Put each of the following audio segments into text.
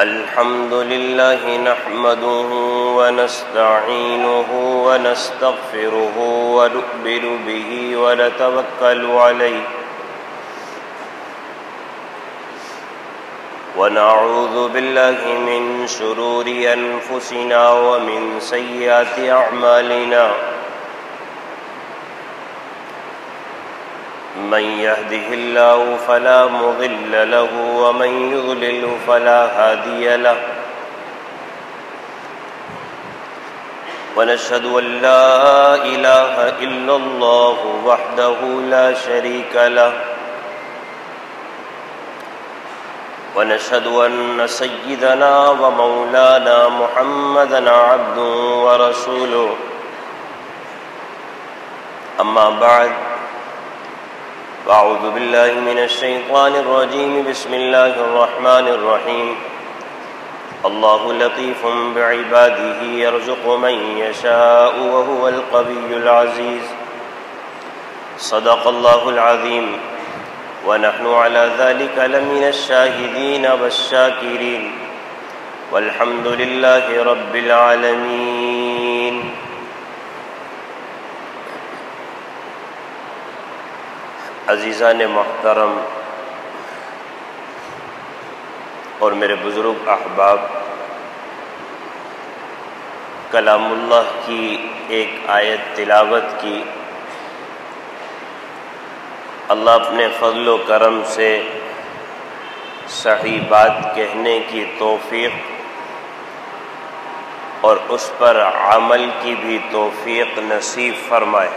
الحمد لله نحمده ونستعينه ونستغفره ونؤمن به ونتوكل عليه ونعوذ بالله من شرور أنفسنا ومن سيئات أعمالنا من يهده الله فلا مضل له ومن يضلل فلا هادي له ونشهد أن لا إله إلا الله وحده لا شريك له ونشهد أن سيدنا ومولانا محمدا عبده ورسوله أما بعد أعوذ بالله من الشيطان الرجيم بسم الله الرحمن الرحيم الله لطيف بعباده يرزق من يشاء وهو القوي العزيز صدق الله العظيم ونحن على ذلك لمن الشاهدين والشاكرين والحمد لله رب العالمين عزیزان محترم اور میرے بزرگ احباب، کلام اللہ کی ایک آیت تلاوت کی اللہ اپنے فضل و کرم سے صحیح بات کہنے کی توفیق اور اس پر عمل کی بھی توفیق نصیب فرمائے۔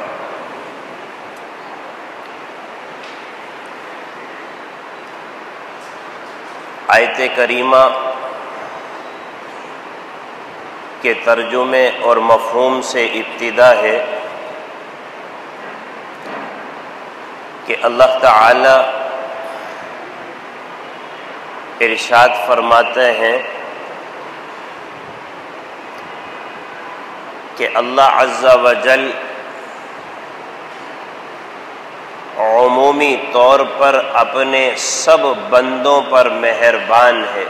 آیت کریمہ کے ترجمے اور مفہوم سے ابتدا ہے کہ اللہ تعالی ارشاد فرماتے ہیں کہ اللہ عز و جل عمومی طور پر اپنے سب بندوں پر مہربان ہے،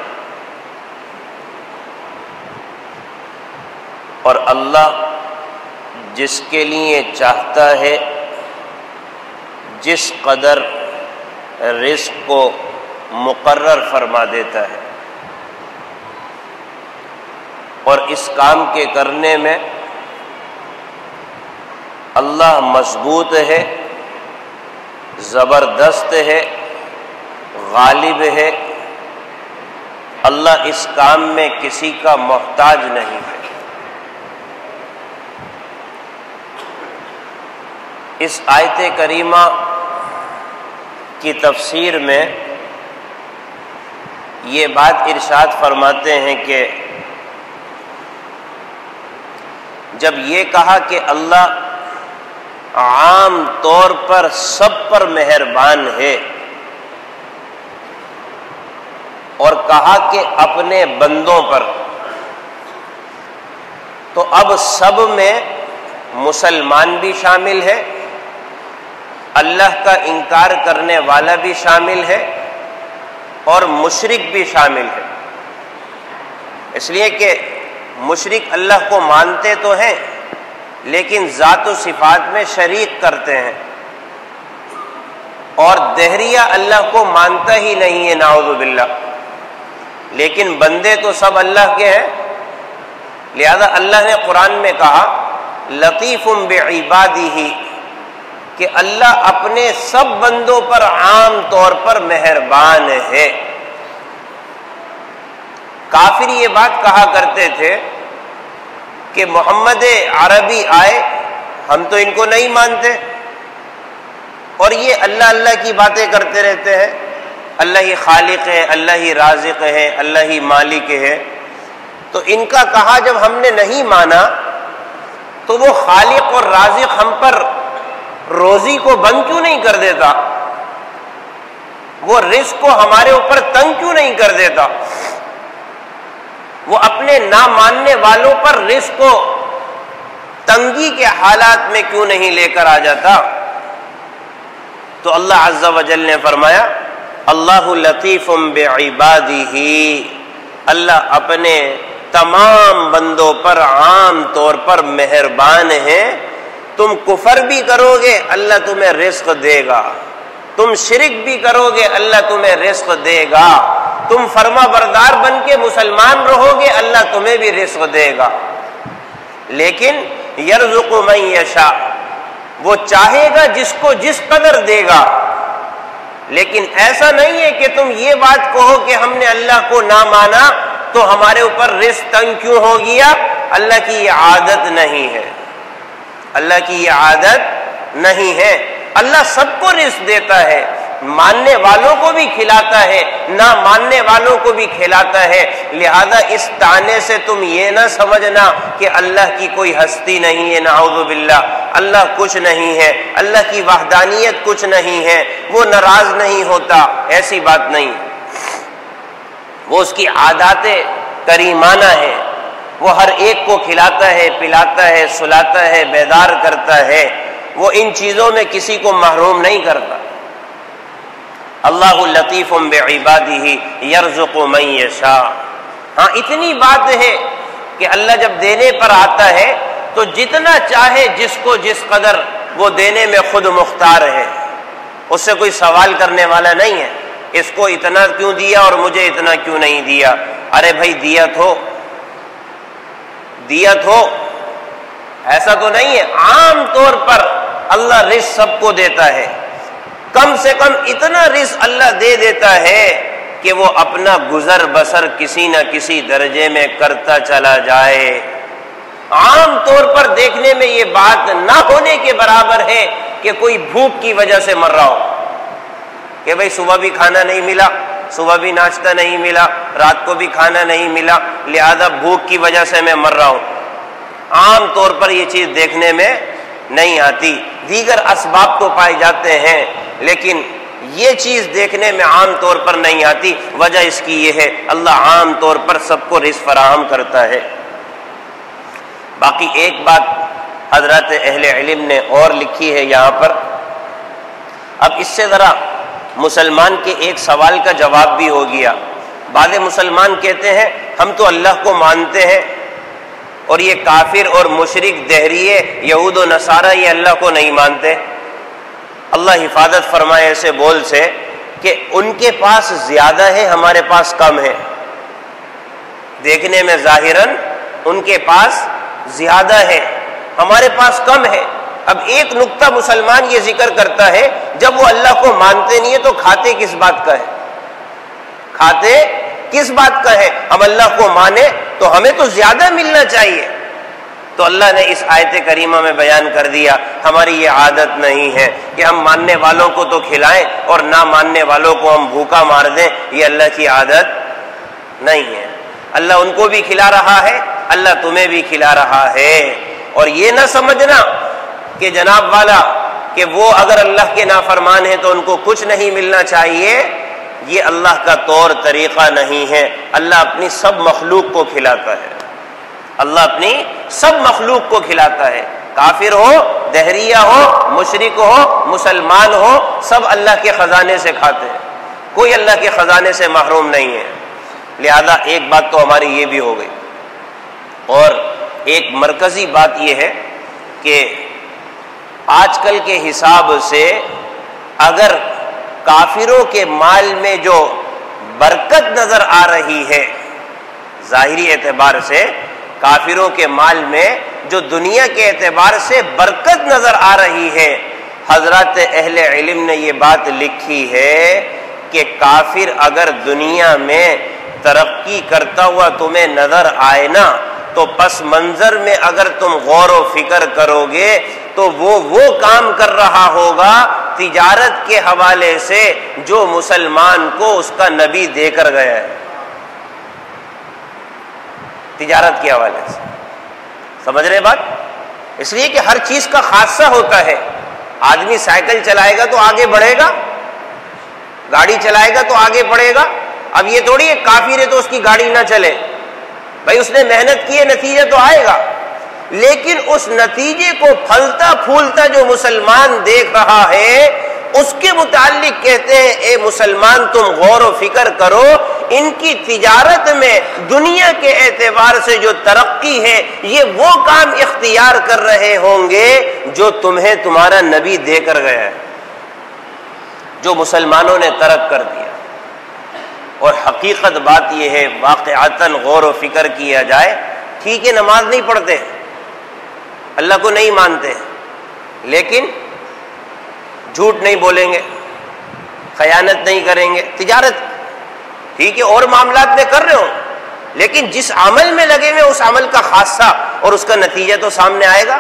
اور اللہ جس کے لیے چاہتا ہے جس قدر رزق کو مقرر فرما دیتا ہے، اور اس کام کے کرنے میں اللہ مضبوط ہے، زبردست ہے، غالب ہے۔ اللہ اس کام میں کسی کا محتاج نہیں ہے۔ اس آیت کریمہ کی تفسیر میں یہ بات ارشاد فرماتے ہیں کہ جب یہ کہا کہ اللہ عام طور پر سب پر مہربان ہے، اور کہا کہ اپنے بندوں پر، تو اب سب میں مسلمان بھی شامل ہے، اللہ کا انکار کرنے والا بھی شامل ہے، اور مشرک بھی شامل ہے۔ اس لیے کہ مشرک اللہ کو مانتے تو ہیں لیکن ذات و صفات میں شریک کرتے ہیں، اور دہریہ اللہ کو مانتا ہی نہیں ہے، نعوذ باللہ، لیکن بندے تو سب اللہ کے ہیں۔ لہذا اللہ نے قرآن میں کہا لطیف بعبادہ، کہ اللہ اپنے سب بندوں پر عام طور پر مہربان ہے۔ کافر یہ بات کہا کرتے تھے کہ محمد عربی آئے، ہم تو ان کو نہیں مانتے، اور یہ اللہ اللہ کی باتیں کرتے رہتے ہیں، اللہ ہی خالق ہے، اللہ ہی رازق ہے، اللہ ہی مالک ہے۔ تو ان کا کہا جب ہم نے نہیں مانا تو وہ خالق اور رازق ہم پر روزی کو بند کیوں نہیں کر دیتا؟ وہ رزق کو ہمارے اوپر تنگ کیوں نہیں کر دیتا؟ وہ اپنے نہ ماننے والوں پر رزق کو تنگی کے حالات میں کیوں نہیں لے کر آ جاتا؟ تو اللہ عز و جل نے فرمایا اللہ لطیف بعبادہ، اللہ اپنے تمام بندوں پر عام طور پر مہربان ہے. تم کفر بھی کرو گے اللہ تمہیں رزق دے گا، تم شرک بھی کرو گے اللہ تمہیں رزق دے گا، تم فرما بردار بن کے مسلمان رہو گے اللہ تمہیں بھی رزق دے گا. لیکن یرزق من یشاء، وہ چاہے گا جس کو جس قدر دے گا. لیکن ایسا نہیں ہے کہ تم یہ بات کہو کہ ہم نے اللہ کو نہ مانا تو ہمارے اوپر رزق تنگ کیوں ہو گیا. اللہ کی یہ عادت نہیں ہے، اللہ کی یہ عادت نہیں ہے. اللہ سب کو رزق دیتا ہے، ماننے والوں کو بھی کھلاتا ہے، نہ ماننے والوں کو بھی کھلاتا ہے. لہذا اس طعنے سے تم یہ نہ سمجھنا کہ اللہ کی کوئی ہستی نہیں ہے، نعوذ باللہ، اللہ کچھ نہیں ہے، اللہ کی وحدانیت کچھ نہیں ہے، وہ ناراض نہیں ہوتا، ایسی بات نہیں. وہ اس کی عادات کریمانہ ہے، وہ ہر ایک کو کھلاتا ہے، پلاتا ہے، سلاتا ہے، بیدار کرتا ہے. وہ ان چیزوں میں کسی کو محروم نہیں کرتا. اللہ لطیف بعبادہ یرزق من یشاء. ہاں اتنی بات ہے کہ اللہ جب دینے پر آتا ہے تو جتنا چاہے جس کو جس قدر وہ دینے میں خود مختار ہے. اس سے کوئی سوال کرنے والا نہیں ہے اس کو اتنا کیوں دیا اور مجھے اتنا کیوں نہیں دیا. ارے بھائی دیا تو ایسا تو نہیں ہے. عام طور پر اللہ رزق سب کو دیتا ہے، کم سے کم اتنا رزق اللہ دے دیتا ہے کہ وہ اپنا گزر بسر کسی نہ کسی درجے میں کرتا چلا جائے. عام طور پر دیکھنے میں یہ بات نہ ہونے کے برابر ہے کہ کوئی بھوک کی وجہ سے مر رہا ہو، کہ بھئی صبح بھی کھانا نہیں ملا، صبح بھی ناشتہ نہیں ملا، رات کو بھی کھانا نہیں ملا، لہذا بھوک کی وجہ سے میں مر رہا ہوں. عام طور پر یہ چیز دیکھنے میں نہیں آتی. دیگر اسباب تو پائے جاتے ہیں لیکن یہ چیز دیکھنے میں عام طور پر نہیں آتی. وجہ اس کی یہ ہے اللہ عام طور پر سب کو رزق فراہم کرتا ہے. باقی ایک بات حضرات اہل علم نے اور لکھی ہے یہاں پر. اب اس سے ذرا مسلمان کے ایک سوال کا جواب بھی ہو گیا. بعض مسلمان کہتے ہیں ہم تو اللہ کو مانتے ہیں اور یہ کافر اور مشرک دہریے یہود و نصارہ یہ اللہ کو نہیں مانتے. اللہ حفاظت فرمائے ایسے بول سے کہ ان کے پاس زیادہ ہے ہمارے پاس کم ہے. دیکھنے میں ظاہراً ان کے پاس زیادہ ہے ہمارے پاس کم ہے. اب ایک نقطہ مسلمان یہ ذکر کرتا ہے جب وہ اللہ کو مانتے نہیں ہے تو کھاتے کس بات کا ہے؟ کھاتے کس بات کا ہے؟ ہم اللہ کو مانے تو ہمیں تو زیادہ ملنا چاہیے. تو اللہ نے اس آیت کریمہ میں بیان کر دیا ہماری یہ عادت نہیں ہے کہ ہم ماننے والوں کو تو کھلائیں اور نہ ماننے والوں کو ہم بھوکا مار دیں. یہ اللہ کی عادت نہیں ہے. اللہ ان کو بھی کھلا رہا ہے، اللہ تمہیں بھی کھلا رہا ہے. اور یہ نہ سمجھنا کہ جناب والا کہ وہ اگر اللہ کے نافرمان ہیں تو ان کو کچھ نہیں ملنا چاہیے. یہ اللہ کا طور طریقہ نہیں ہے. اللہ اپنی سب مخلوق کو کھلاتا ہے. اللہ اپنی سب مخلوق کو کھلاتا ہے. کافر ہو، دہریہ ہو، مشرک ہو، مسلمان ہو، سب اللہ کے خزانے سے کھاتے ہیں. کوئی اللہ کے خزانے سے محروم نہیں ہے. لہذا ایک بات تو ہماری یہ بھی ہو گئی. اور ایک مرکزی بات یہ ہے کہ آج کل کے حساب سے اگر کافروں کے مال میں جو برکت نظر آ رہی ہے، ظاہری اعتبار سے کافروں کے مال میں جو دنیا کے اعتبار سے برکت نظر آ رہی ہے، حضرات اہل علم نے یہ بات لکھی ہے کہ کافر اگر دنیا میں ترقی کرتا ہوا تمہیں نظر آئے نا تو پس منظر میں اگر تم غور و فکر کرو گے تو وہ کام کر رہا ہوگا تجارت کے حوالے سے جو مسلمان کو اس کا نبی دے کر گیا ہے. تجارت کے حوالے سے سمجھ رہے بات؟ اس لیے کہ ہر چیز کا خاصہ ہوتا ہے. آدمی سائیکل چلائے گا تو آگے بڑھے گا، گاڑی چلائے گا تو آگے بڑھے گا. اب یہ تھوڑی ہے کافر ہے تو اس کی گاڑی نہ چلے. بھائی اس نے محنت کی ہے، نتیجہ تو آئے گا. لیکن اس نتیجے کو پھلتا پھولتا جو مسلمان دیکھ رہا ہے اس کے متعلق کہتے ہیں اے مسلمان تم غور و فکر کرو ان کی تجارت میں دنیا کے اعتبار سے جو ترقی ہے یہ وہ کام اختیار کر رہے ہوں گے جو تمہیں تمہارا نبی دے کر گیا ہے، جو مسلمانوں نے ترک کر دیا۔ اور حقیقت بات یہ ہے، واقعتاً غور و فکر کیا جائے، ٹھیک ہے نماز نہیں پڑھتے، اللہ کو نہیں مانتے، لیکن جھوٹ نہیں بولیں گے، خیانت نہیں کریں گے، تجارت ٹھیک ہے اور معاملات میں کر رہے ہو، لیکن جس عمل میں لگے ہوئے اس عمل کا خاصہ اور اس کا نتیجہ تو سامنے آئے گا۔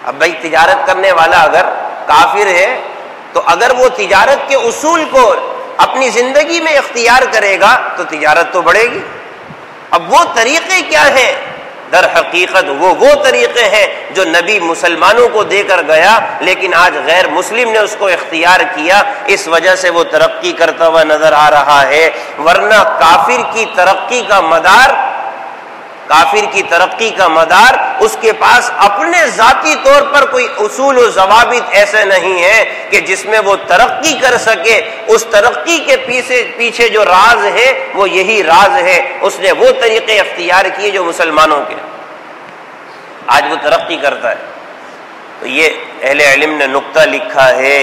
اب بھائی تجارت کرنے والا اگر کافر ہے تو اگر وہ تجارت کے اصول کو اپنی زندگی میں اختیار کرے گا تو تجارت تو بڑھے گی۔ اب وہ طریقے کیا ہیں؟ در حقیقت وہ طریقے ہیں جو نبی مسلمانوں کو دے کر گیا، لیکن آج غیر مسلم نے اس کو اختیار کیا، اس وجہ سے وہ ترقی کرتا ہوا نظر آ رہا ہے۔ ورنہ کافر کی ترقی کا مدار اس کے پاس اپنے ذاتی طور پر کوئی اصول و ضوابط ایسے نہیں ہے کہ جس میں وہ ترقی کر سکے۔ اس ترقی کے پیچھے جو راز ہے وہ یہی راز ہے، اس نے وہ طریقے اختیار کیے جو مسلمانوں کے، آج وہ ترقی کرتا ہے۔ تو یہ اہل علم نے نقطہ لکھا ہے،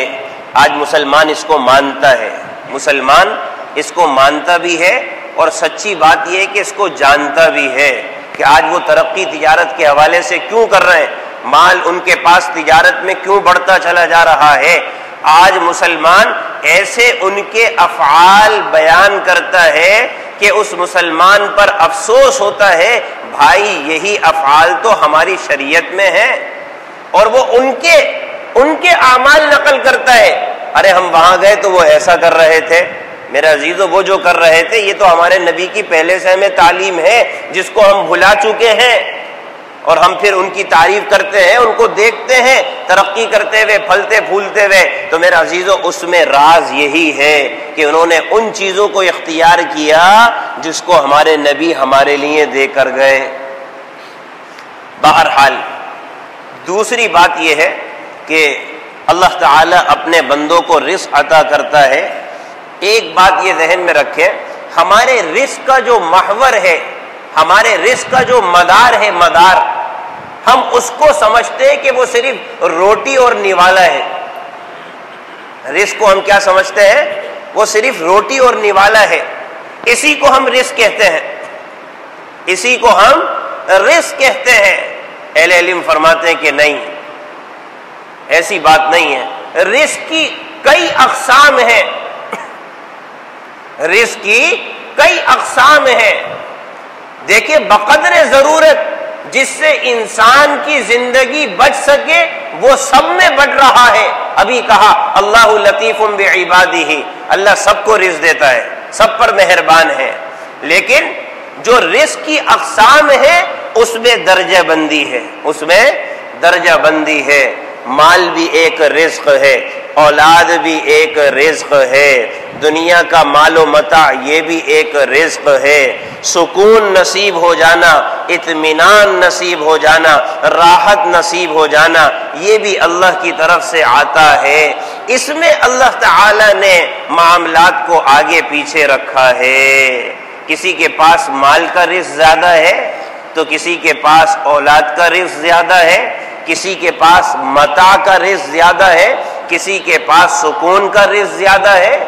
آج مسلمان اس کو مانتا ہے، مسلمان اس کو مانتا بھی ہے، اور سچی بات یہ ہے کہ اس کو جانتا بھی ہے کہ آج وہ ترقی تجارت کے حوالے سے کیوں کر رہے ہیں، مال ان کے پاس تجارت میں کیوں بڑھتا چلا جا رہا ہے۔ آج مسلمان ایسے ان کے افعال بیان کرتا ہے کہ اس مسلمان پر افسوس ہوتا ہے، بھائی یہی افعال تو ہماری شریعت میں ہیں، اور وہ ان کے اعمال نقل کرتا ہے۔ ارے ہم وہاں گئے تو وہ ایسا کر رہے تھے، میرے عزیزو وہ جو کر رہے تھے یہ تو ہمارے نبی کی پہلے سے ہمیں تعلیم ہے جس کو ہم بھلا چکے ہیں، اور ہم پھر ان کی تعریف کرتے ہیں، ان کو دیکھتے ہیں ترقی کرتے ہوئے، پھلتے پھولتے ہوئے۔ تو میرے عزیزو اس میں راز یہی ہے کہ انہوں نے ان چیزوں کو اختیار کیا جس کو ہمارے نبی ہمارے لیے دے کر گئے۔ بہرحال دوسری بات یہ ہے کہ اللہ تعالی اپنے بندوں کو رزق عطا کرتا ہے۔ ایک بات یہ ذہن میں رکھیں، ہمارے رزق کا جو محور ہے، ہمارے رزق کا جو مدار ہے، ہم اس کو سمجھتے ہیں کہ وہ صرف روٹی اور نوالا ہے۔ رزق کو ہم کیا سمجھتے ہیں؟ وہ صرف روٹی اور نوالا ہے، اسی کو ہم رزق کہتے ہیں، اسی کو ہم رزق کہتے ہیں۔ اہل علم فرماتے ہیں کہ نہیں، ایسی بات نہیں ہے۔ رزق کی کئی اقسام ہیں، رزق کی کئی اقسام ہیں۔ دیکھیں بقدر ضرورت جس سے انسان کی زندگی بچ سکے وہ سب میں بڑھ رہا ہے۔ ابھی کہا اللہ لطیف بعبادہ، اللہ سب کو رزق دیتا ہے، سب پر مہربان ہے، لیکن جو رزق کی اقسام ہے اس میں درجہ بندی ہے، اس میں درجہ بندی ہے۔ مال بھی ایک رزق ہے، اولاد بھی ایک رزق ہے، دنیا کا مال و متاع یہ بھی ایک رزق ہے، سکون نصیب ہو جانا، اطمینان نصیب ہو جانا، راحت نصیب ہو جانا، یہ بھی اللہ کی طرف سے آتا ہے۔ اس میں اللہ تعالی نے معاملات کو آگے پیچھے رکھا ہے۔ کسی کے پاس مال کا رزق زیادہ ہے تو کسی کے پاس اولاد کا رزق زیادہ ہے، کسی کے پاس متاع کا رزق زیادہ ہے، کسی کے پاس سکون کا رزق زیادہ ہے۔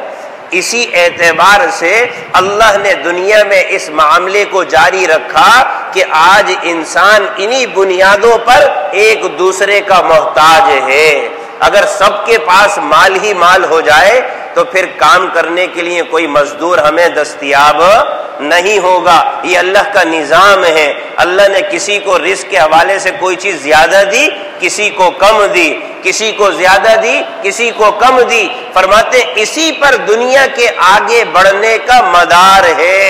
اسی اعتبار سے اللہ نے دنیا میں اس معاملے کو جاری رکھا کہ آج انسان انہی بنیادوں پر ایک دوسرے کا محتاج ہے۔ اگر سب کے پاس مال ہی مال ہو جائے تو پھر کام کرنے کے لیے کوئی مزدور ہمیں دستیاب نہیں ہوگا۔ یہ اللہ کا نظام ہے، اللہ نے کسی کو رزق کے حوالے سے کوئی چیز زیادہ دی، کسی کو کم دی، کسی کو زیادہ دی، کسی کو کم دی۔ فرماتے اسی پر دنیا کے آگے بڑھنے کا مدار ہے،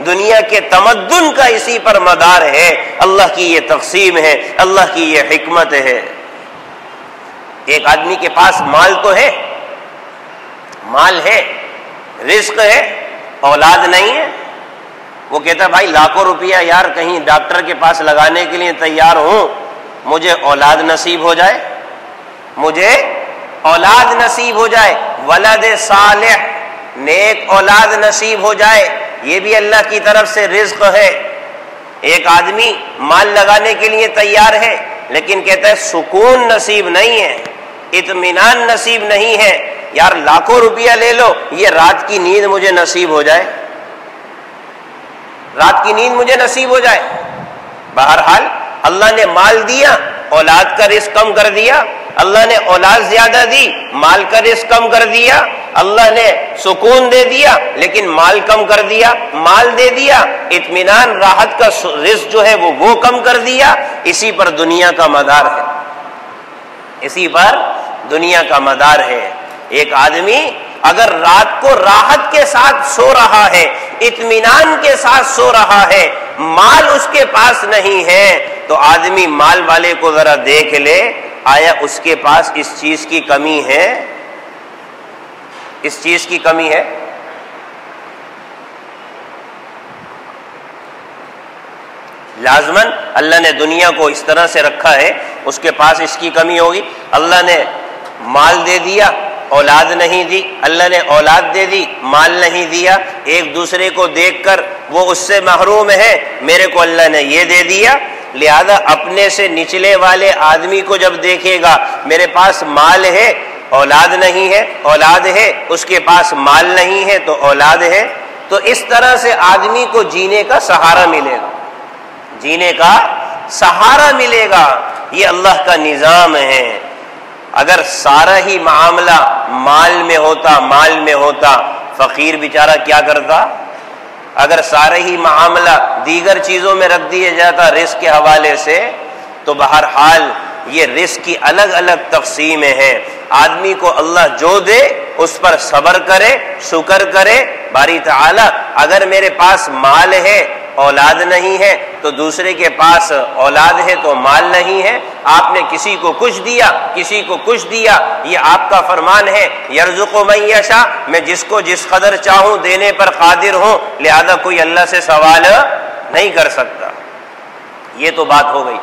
دنیا کے تمدن کا اسی پر مدار ہے۔ اللہ کی یہ تقسیم ہے، اللہ کی یہ حکمت ہے۔ ایک آدمی کے پاس مال تو ہے، مال ہے، رزق ہے، اولاد نہیں ہے، وہ کہتا بھائی لاکھوں روپیہ یار کہیں ڈاکٹر کے پاس لگانے کے لیے تیار ہوں، مجھے اولاد نصیب ہو جائے، مجھے اولاد نصیب ہو جائے۔ ولد صالح، نیک اولاد نصیب ہو جائے، یہ بھی اللہ کی طرف سے رزق ہے۔ ایک آدمی مال لگانے کے لیے تیار ہے لیکن کہتا ہے سکون نصیب نہیں ہے، اطمینان نصیب نہیں ہے، یار لاکھوں روپیہ لے لو، یہ رات کی نیند مجھے نصیب ہو جائے، رات کی نیند مجھے نصیب ہو جائے۔ بہرحال اللہ نے مال دیا، اولاد کا رزق کم کر دیا، اللہ نے اولاد زیادہ دی، مال کا رزق کم کر دیا، اللہ نے سکون دے دیا لیکن مال کم کر دیا، مال دے دیا، اطمینان راحت کا رزق جو ہے وہ کم کر دیا۔ اسی پر دنیا کا مدار ہے، اسی پر دنیا کا مدار ہے۔ ایک آدمی اگر رات کو راحت کے ساتھ سو رہا ہے، اطمینان کے ساتھ سو رہا ہے، مال اس کے پاس نہیں ہے، تو آدمی مال والے کو ذرا دیکھ لے، آیا اس کے پاس اس چیز کی کمی ہے؟ اس چیز کی کمی ہے؟ لازماً اللہ نے دنیا کو اس طرح سے رکھا ہے، اس کے پاس اس کی کمی ہوگی۔ اللہ نے مال دے دیا، اولاد نہیں دی، اللہ نے اولاد دے دی، مال نہیں دیا، ایک دوسرے کو دیکھ کر وہ اس سے محروم ہے، میرے کو اللہ نے یہ دے دیا، لہذا اپنے سے نچلے والے آدمی کو جب دیکھے گا میرے پاس مال ہے اولاد نہیں ہے، اولاد ہے اس کے پاس مال نہیں ہے تو اولاد ہے، تو اس طرح سے آدمی کو جینے کا سہارا ملے گا، جینے کا سہارا ملے گا۔ یہ اللہ کا نظام ہے۔ اگر سارا ہی معاملہ مال میں ہوتا فقیر بیچارہ کیا کرتا؟ اگر سارا ہی معاملہ دیگر چیزوں میں رکھ دیا جاتا رزق کے حوالے سے، تو بہرحال یہ رزق کی الگ الگ تقسیمیں ہیں۔ آدمی کو اللہ جو دے اس پر صبر کرے، شکر کرے۔ باری تعالی اگر میرے پاس مال ہے اولاد نہیں ہے تو دوسرے کے پاس اولاد ہے تو مال نہیں ہے، آپ نے کسی کو کچھ دیا کسی کو کچھ دیا، یہ آپ کا فرمان ہے، یرزق من یشاء، میں جس کو جس قدر چاہوں دینے پر قادر ہوں، لہذا کوئی اللہ سے سوال نہیں کر سکتا۔ یہ تو بات ہو گئی،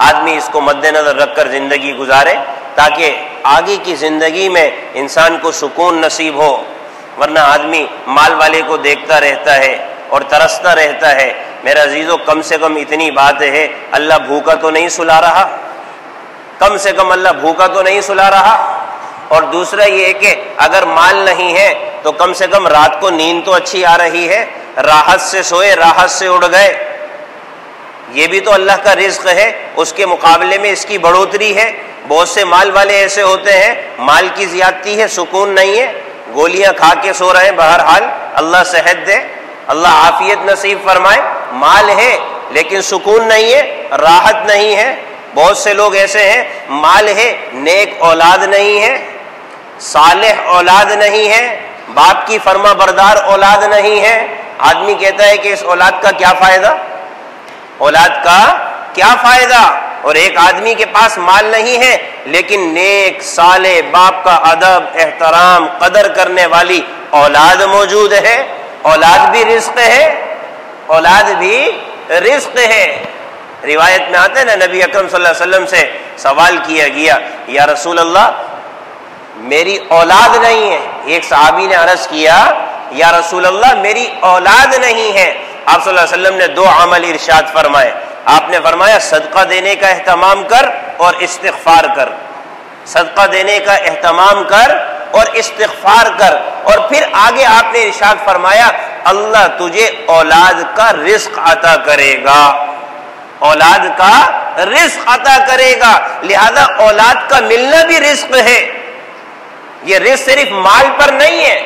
آدمی اس کو مد نظر رکھ کر زندگی گزارے تاکہ آگے کی زندگی میں انسان کو سکون نصیب ہو، ورنہ آدمی مال والے کو دیکھتا رہتا ہے اور ترستا رہتا ہے۔ میرا عزیزو، کم سے کم اتنی بات ہے، اللہ بھوکا تو نہیں سلا رہا، کم سے کم اللہ بھوکا تو نہیں سلا رہا۔ اور دوسرا یہ کہ اگر مال نہیں ہے تو کم سے کم رات کو نیند تو اچھی آ رہی ہے، راحت سے سوئے راحت سے اڑ گئے، یہ بھی تو اللہ کا رزق ہے، اس کے مقابلے میں اس کی بڑھوتری ہے۔ بہت سے مال والے ایسے ہوتے ہیں مال کی زیادتی ہے، سکون نہیں ہے، گولیاں کھا کے سو رہے ہیں۔ بہرحال اللہ صحت دے، اللہ عافیت نصیب فرمائے، مال ہے لیکن سکون نہیں ہے، راحت نہیں ہے۔ بہت سے لوگ ایسے ہیں مال ہے نیک اولاد نہیں ہے، صالح اولاد نہیں ہے، باپ کی فرما بردار اولاد نہیں ہے۔ آدمی کہتا ہے کہ اس اولاد کا کیا فائدہ، اولاد کا کیا فائدہ؟ اور ایک آدمی کے پاس مال نہیں ہے لیکن نیک صالح باپ کا ادب احترام قدر کرنے والی اولاد موجود ہے۔ اولاد بھی رزق ہے، اولاد بھی رزق ہے۔ روایت میں آتا ہے نا، نبی اکرم صلی اللہ علیہ وسلم سے سوال کیا گیا، یا رسول اللہ میری اولاد نہیں ہے۔ ایک صحابی نے عرض کیا، یا رسول اللہ میری اولاد نہیں ہے۔ آپ صلی اللہ علیہ وسلم نے دو عمل ارشاد فرمائے۔ آپ نے فرمایا صدقہ دینے کا اہتمام کر اور استغفار کر، صدقہ دینے کا اہتمام کر اور استغفار کر، اور پھر آگے آپ نے ارشاد فرمایا اللہ تجھے اولاد کا رزق عطا کرے گا، اولاد کا رزق عطا کرے گا، لہذا اولاد کا ملنا بھی رزق ہے۔ یہ رزق صرف مال پر نہیں ہے،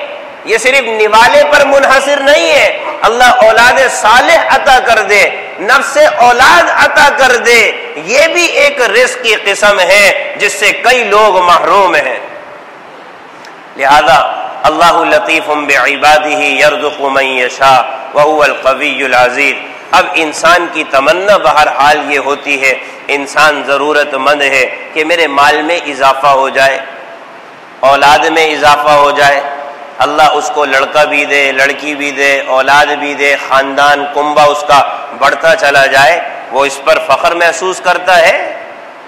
یہ صرف نوالے پر منحصر نہیں ہے، اللہ اولاد صالح عطا کر دے، نفس اولاد عطا کر دے، یہ بھی ایک رزق کی قسم ہے جس سے کئی لوگ محروم ہیں۔ لہذا اللہ لطیف بعبادہ یرزق من یشاء وہو القوی العزیز۔ اب انسان کی تمنا بہرحال یہ ہوتی ہے، انسان ضرورت مند ہے کہ میرے مال میں اضافہ ہو جائے، اولاد میں اضافہ ہو جائے، اللہ اس کو لڑکا بھی دے لڑکی بھی دے اولاد بھی دے، خاندان کنبہ اس کا بڑھتا چلا جائے، وہ اس پر فخر محسوس کرتا ہے۔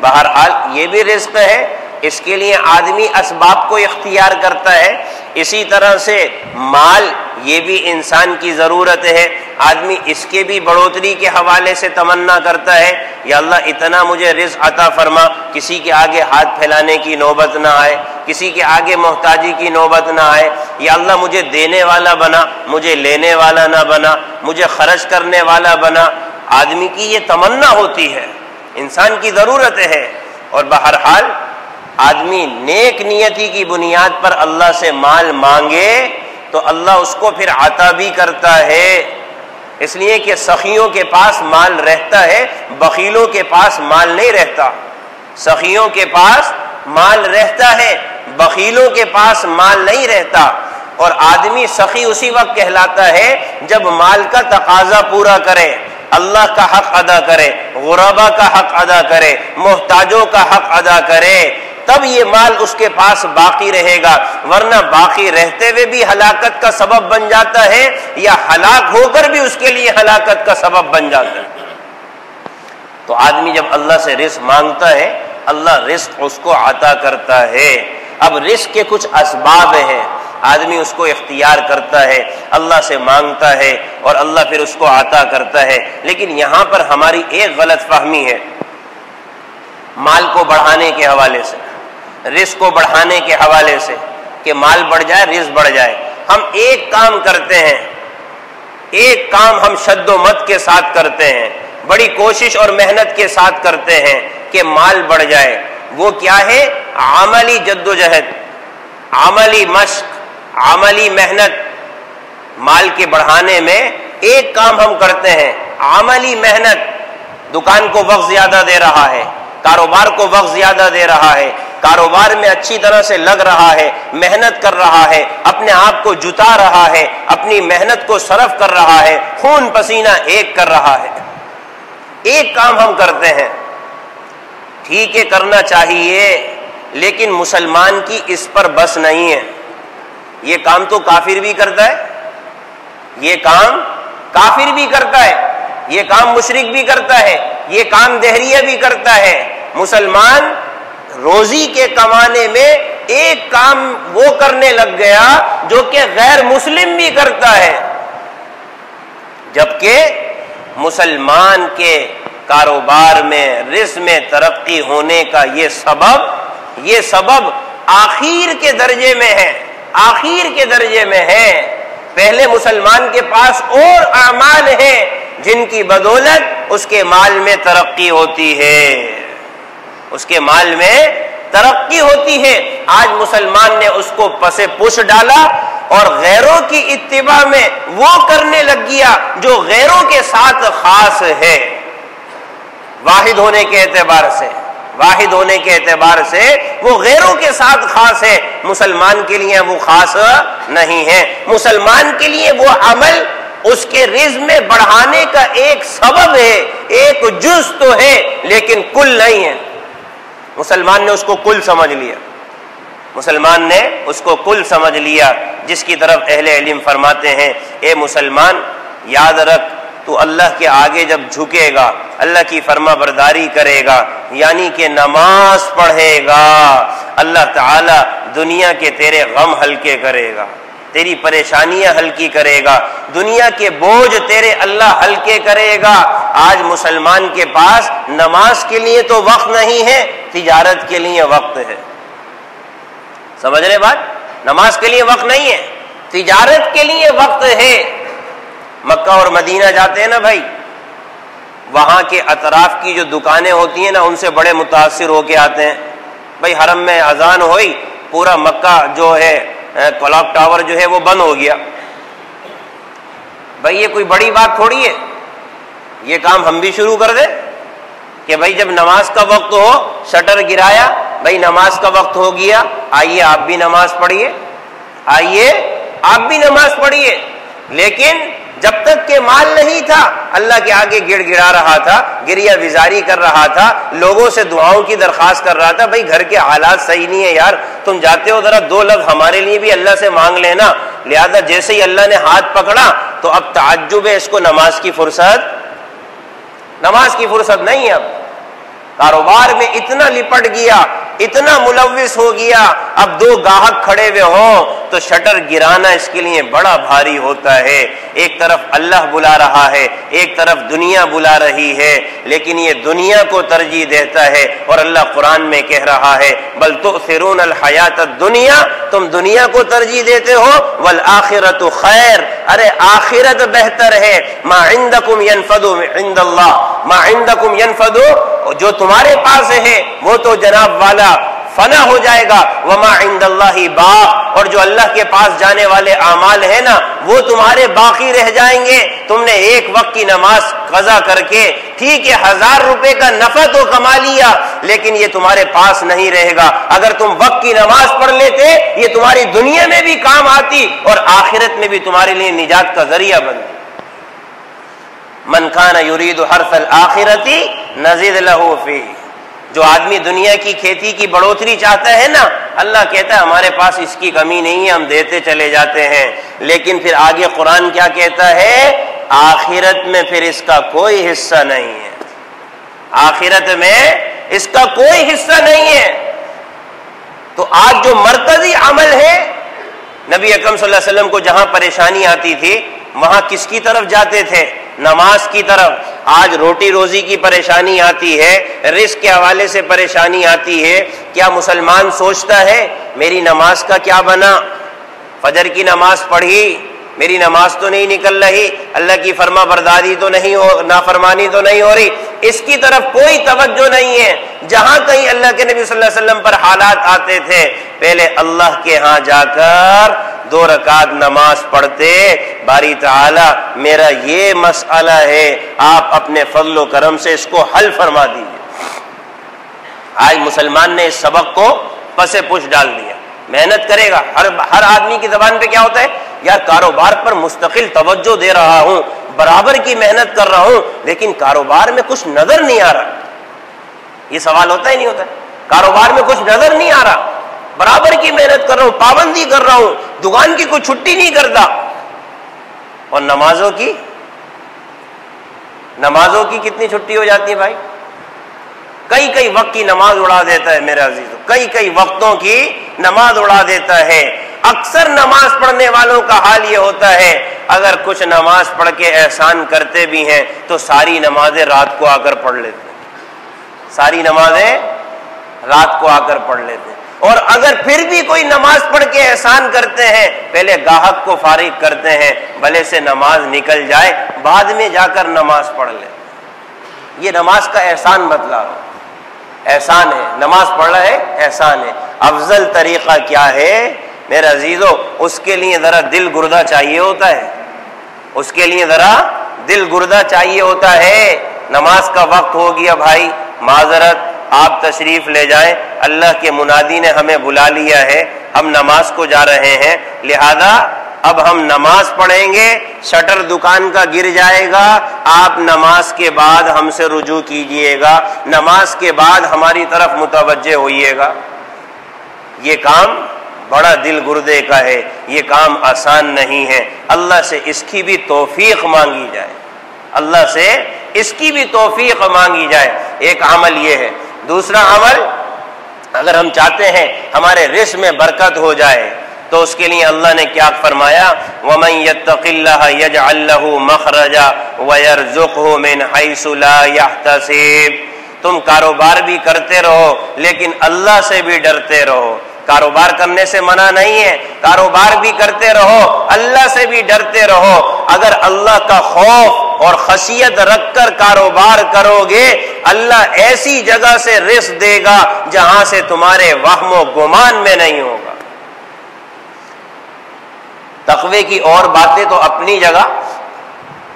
بہرحال یہ بھی رزق ہے، اس کے لیے آدمی اسباب کو اختیار کرتا ہے۔ اسی طرح سے مال یہ بھی انسان کی ضرورت ہے. آدمی اس کے بھی بڑھوتری کے حوالے سے تمنا کرتا ہے یا اللہ اتنا مجھے رزق عطا فرما, کسی کے آگے ہاتھ پھیلانے کی نوبت نہ آئے, کسی کے آگے محتاجی کی نوبت نہ آئے. یا اللہ مجھے دینے والا بنا, مجھے لینے والا نہ بنا, مجھے خرچ کرنے والا بنا. آدمی کی یہ تمنا ہوتی ہے, انسان کی ضرورت ہے. اور بہرحال آدمی نیک نیتی کی بنیاد پر اللہ سے مال مانگے تو اللہ اس کو پھر عطا بھی کرتا ہے. اس لیے کہ سخیوں کے پاس مال رہتا ہے, بخیلوں کے پاس مال نہیں رہتا. سخیوں کے پاس مال رہتا ہے, بخیلوں کے پاس مال نہیں رہتا. اور آدمی سخی اسی وقت کہلاتا ہے جب مال کا تقاضا پورا کرے, اللہ کا حق ادا کرے, غربا کا حق ادا کرے, محتاجوں کا حق ادا کرے, تب یہ مال اس کے پاس باقی رہے گا. ورنہ باقی رہتے ہوئے بھی ہلاکت کا سبب بن جاتا ہے یا ہلاک ہو کر بھی اس کے لیے ہلاکت کا سبب بن جاتا ہے. تو آدمی جب اللہ سے رزق مانگتا ہے اللہ رزق اس کو عطا کرتا ہے. اب رزق کے کچھ اسباب ہیں, آدمی اس کو اختیار کرتا ہے, اللہ سے مانگتا ہے اور اللہ پھر اس کو عطا کرتا ہے. لیکن یہاں پر ہماری ایک غلط فہمی ہے مال کو بڑھانے کے حوالے سے, رزق کو بڑھانے کے حوالے سے کہ مال بڑھ جائے رزق بڑھ جائے. ہم ایک کام کرتے ہیں, ایک کام ہم شد و مت کے ساتھ کرتے ہیں, بڑی کوشش اور محنت کے ساتھ کرتے ہیں کہ مال بڑھ جائے. وہ کیا ہے؟ عملی جد و جہد, عملی مشق, عملی محنت. مال کے بڑھانے میں ایک کام ہم کرتے ہیں عملی محنت. دکان کو وقت زیادہ دے رہا ہے, کاروبار کو وقت زیادہ دے رہا ہے, کاروبار میں اچھی طرح سے لگ رہا ہے, محنت کر رہا ہے, اپنے آپ کو جتا رہا ہے, اپنی محنت کو صرف کر رہا ہے, خون پسینہ ایک کر رہا ہے. ایک کام ہم کرتے ہیں, ٹھیک ہے کرنا چاہیے, لیکن مسلمان کی اس پر بس نہیں ہے. یہ کام تو کافر بھی کرتا ہے, یہ کام کافر بھی کرتا ہے, یہ کام مشرک بھی کرتا ہے, یہ کام دہریہ بھی کرتا ہے. مسلمان روزی کے کمانے میں ایک کام وہ کرنے لگ گیا جو کہ غیر مسلم بھی کرتا ہے, جبکہ مسلمان کے کاروبار میں رزق میں ترقی ہونے کا یہ سبب آخر کے درجے میں ہے, آخر کے درجے میں ہے. پہلے مسلمان کے پاس اور اعمال ہیں جن کی بدولت اس کے مال میں ترقی ہوتی ہے, اس کے مال میں ترقی ہوتی ہے. آج مسلمان نے اس کو پسے پش ڈالا اور غیروں کی اتباع میں وہ کرنے لگ گیا جو غیروں کے ساتھ خاص ہے. واحد ہونے کے اعتبار سے, واحد ہونے کے اعتبار سے وہ غیروں کے ساتھ خاص ہے, مسلمان کے لیے وہ خاص نہیں ہے. مسلمان کے لیے وہ عمل اس کے رزق میں بڑھانے کا ایک سبب ہے, ایک جز تو ہے, لیکن کل نہیں ہے. مسلمان نے اس کو کل سمجھ لیا, مسلمان نے اس کو کل سمجھ لیا, جس کی طرف اہل علم فرماتے ہیں اے مسلمان یاد رکھ تو اللہ کے آگے جب جھکے گا, اللہ کی فرما برداری کرے گا, یعنی کہ نماز پڑھے گا, اللہ تعالی دنیا کے تیرے غم ہلکے کرے گا, تیری پریشانیاں ہلکی کرے گا, دنیا کے بوجھ تیرے اللہ ہلکے کرے گا. آج مسلمان کے پاس نماز کے لیے تو وقت نہیں ہے, تجارت کے لیے وقت ہے. سمجھ رہے بات؟ نماز کے لیے وقت نہیں ہے, تجارت کے لیے وقت ہے. مکہ اور مدینہ جاتے ہیں نا بھائی, وہاں کے اطراف کی جو دکانیں ہوتی ہیں نا ان سے بڑے متاثر ہو کے آتے ہیں. بھائی حرم میں اذان ہوئی, پورا مکہ جو ہے کلاک ٹاور جو ہے وہ بند ہو گیا. بھائی یہ کوئی بڑی بات تھوڑی ہے, یہ کام ہم بھی شروع کر دیں کہ بھائی جب نماز کا وقت ہو شٹر گرایا, بھائی نماز کا وقت ہو گیا, آئیے آپ بھی نماز پڑھیے, آئیے آپ بھی نماز پڑھیے. لیکن جب تک کہ مال نہیں تھا اللہ کے آگے گڑ گڑا رہا تھا, گریہ وزاری کر رہا تھا, لوگوں سے دعاؤں کی درخواست کر رہا تھا. بھائی گھر کے حالات صحیح نہیں ہے یار, تم جاتے ہو ذرا 2 لفظ ہمارے لیے بھی اللہ سے مانگ لینا. لہذا جیسے ہی اللہ نے ہاتھ پکڑا تو اب تعجب ہے اس کو نماز کی فرصت نہیں ہے. اب کاروبار میں اتنا لپٹ گیا, اتنا ملوث ہو گیا, اب 2 گاہک کھڑے ہوئے ہوں تو شٹر گرانا اس کے لیے بڑا بھاری ہوتا ہے. ایک طرف اللہ بلا رہا ہے، ایک طرف دنیا بلا رہی ہے، لیکن یہ دنیا کو ترجیح دیتا ہے. اور اللہ قرآن میں کہہ رہا ہے بل تؤثرون الحیات الدنیا، تم دنیا کو ترجیح دیتے ہو، والآخرۃ خیر، ارے آخرت بہتر ہے. ما عندکم ینفد عند اللہ، ما عندکم ینفد، جو تمہارے پاس ہے وہ تو جناب والا فنا ہو جائے گا. وما عند اللہ باق، اور جو اللہ کے پاس جانے والے اعمال ہیں نا وہ تمہارے باقی رہ جائیں گے. تم نے ایک وقت کی نماز قضا کر کے ٹھیک ہے 1000 روپے کا نفع تو کما لیا، لیکن یہ تمہارے پاس نہیں رہے گا. اگر تم وقت کی نماز پڑھ لیتے یہ تمہاری دنیا میں بھی کام آتی اور آخرت میں بھی تمہارے لیے نجات کا ذریعہ بنتی. من کان یرید حرث الآخرۃ نزد لہ فیہ، جو آدمی دنیا کی کھیتی کی بڑھوتری چاہتا ہے نا، اللہ کہتا ہے ہمارے پاس اس کی کمی نہیں ہے، ہم دیتے چلے جاتے ہیں. لیکن پھر آگے قرآن کیا کہتا ہے؟ آخرت میں پھر اس کا کوئی حصہ نہیں ہے، آخرت میں اس کا کوئی حصہ نہیں ہے. تو آج جو مرکزی عمل ہے، نبی اکرم صلی اللہ علیہ وسلم کو جہاں پریشانی آتی تھی وہاں کس کی طرف جاتے تھے؟ نماز کی طرف. آج روٹی روزی کی پریشانی آتی ہے، رزق کے حوالے سے پریشانی آتی ہے، کیا مسلمان سوچتا ہے میری نماز کا کیا بنا؟ فجر کی نماز پڑھی، میری نماز تو نہیں نکل رہی، اللہ کی فرما برداری تو نہیں ہو، نافرمانی تو نہیں ہو رہی. اس کی طرف کوئی توجہ نہیں ہے. جہاں کہیں اللہ کے نبی صلی اللہ علیہ وسلم پر حالات آتے تھے پہلے اللہ کے ہاں جا کر 2 رکعت نماز پڑھتے، باری تعالی میرا یہ مسئلہ ہے، آپ اپنے فضل و کرم سے اس کو حل فرما دیجیے. آج مسلمان نے اس سبق کو پس پش ڈال دیا. محنت کرے گا، ہر آدمی کی زبان پہ کیا ہوتا ہے؟ یار کاروبار پر مستقل توجہ دے رہا ہوں، برابر کی محنت کر رہا ہوں، لیکن کاروبار میں کچھ نظر نہیں آ رہا. یہ سوال ہوتا ہی نہیں ہوتا؟ کاروبار میں کچھ نظر نہیں آ رہا، برابر کی محنت کر رہا ہوں، پابندی کر رہا ہوں، دکان کی کوئی چھٹی نہیں کرتا. اور نمازوں کی کتنی چھٹی ہو جاتی ہے بھائی؟ کئی وقت کی نماز اڑا دیتا ہے میرے عزیزو، کئی وقتوں کی نماز اڑا دیتا ہے. اکثر نماز پڑھنے والوں کا حال یہ ہوتا ہے اگر کچھ نماز پڑھ کے احسان کرتے بھی ہیں تو ساری نمازیں رات کو آ کر پڑھ لیتے ہیں، ساری نمازیں رات کو آ کر پڑھ لیتے ہیں. اور اگر پھر بھی کوئی نماز پڑھ کے احسان کرتے ہیں پہلے گاہک کو فارغ کرتے ہیں بھلے سے نماز نکل جائے، بعد میں جا کر نماز پڑھ لیں. یہ نماز کا احسان بتلا رہا ہوں، احسان ہے، نماز پڑھ رہا ہے احسان ہے. افضل طریقہ کیا ہے میرے عزیزو؟ اس کے لیے ذرا دل گردہ چاہیے ہوتا ہے، اس کے لیے ذرا دل گردہ چاہیے ہوتا ہے. نماز کا وقت ہو گیا بھائی، معذرت آپ تشریف لے جائیں، اللہ کے منادی نے ہمیں بلا لیا ہے، ہم نماز کو جا رہے ہیں، لہذا اب ہم نماز پڑھیں گے، شٹر دکان کا گر جائے گا، آپ نماز کے بعد ہم سے رجوع کیجئے گا، نماز کے بعد ہماری طرف متوجہ ہوئیے گا. یہ کام بڑا دل گردے کا ہے، یہ کام آسان نہیں ہے. اللہ سے اس کی بھی توفیق مانگی جائے، اللہ سے اس کی بھی توفیق مانگی جائے. ایک عمل یہ ہے. دوسرا عمل، اگر ہم چاہتے ہیں ہمارے رزق میں برکت ہو جائے تو اس کے لیے اللہ نے کیا فرمایا؟ وَمَن يَتَّقِ اللَّهَ يَجْعَل لَّهُ مَخْرَجًا وَيَرْزُقْهُ مِنْ حَيْثُ لَا يَحْتَسِبُ. تم کاروبار بھی کرتے رہو لیکن اللہ سے بھی ڈرتے رہو. کاروبار کرنے سے منع نہیں ہے، کاروبار بھی کرتے رہو، اللہ سے بھی ڈرتے رہو. اگر اللہ کا خوف اور خشیت رکھ کر کاروبار کرو گے اللہ ایسی جگہ سے رزق دے گا جہاں سے تمہارے وہم و گمان میں نہیں ہوگا. تقوی کی اور باتیں تو اپنی جگہ،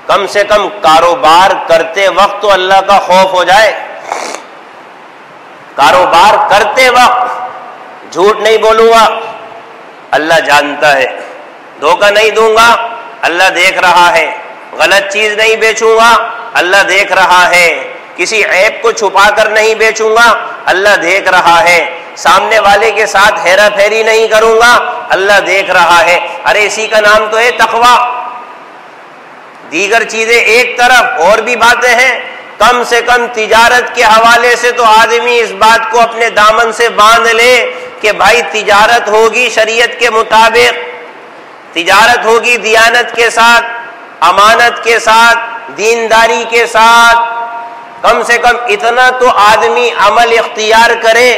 کم سے کم کاروبار کرتے وقت تو اللہ کا خوف ہو جائے. کاروبار کرتے وقت جھوٹ نہیں بولوں گا، اللہ جانتا ہے. دھوکہ نہیں دوں گا، اللہ دیکھ رہا ہے. غلط چیز نہیں بیچوں گا، اللہ دیکھ رہا ہے. کسی عیب کو چھپا کر نہیں بیچوں گا، اللہ دیکھ رہا ہے. سامنے والے کے ساتھ ہیرا پھیری نہیں کروں گا، اللہ دیکھ رہا ہے. ارے اسی کا نام تو ہے تقویٰ. دیگر چیزیں ایک طرف، اور بھی باتیں ہیں. کم سے کم تجارت کے حوالے سے تو آدمی اس بات کو اپنے دامن سے باندھ لے کہ بھائی تجارت ہوگی شریعت کے مطابق، تجارت ہوگی دیانت کے ساتھ، امانت کے ساتھ، دینداری کے ساتھ، کم سے کم اتنا تو آدمی عمل اختیار کرے،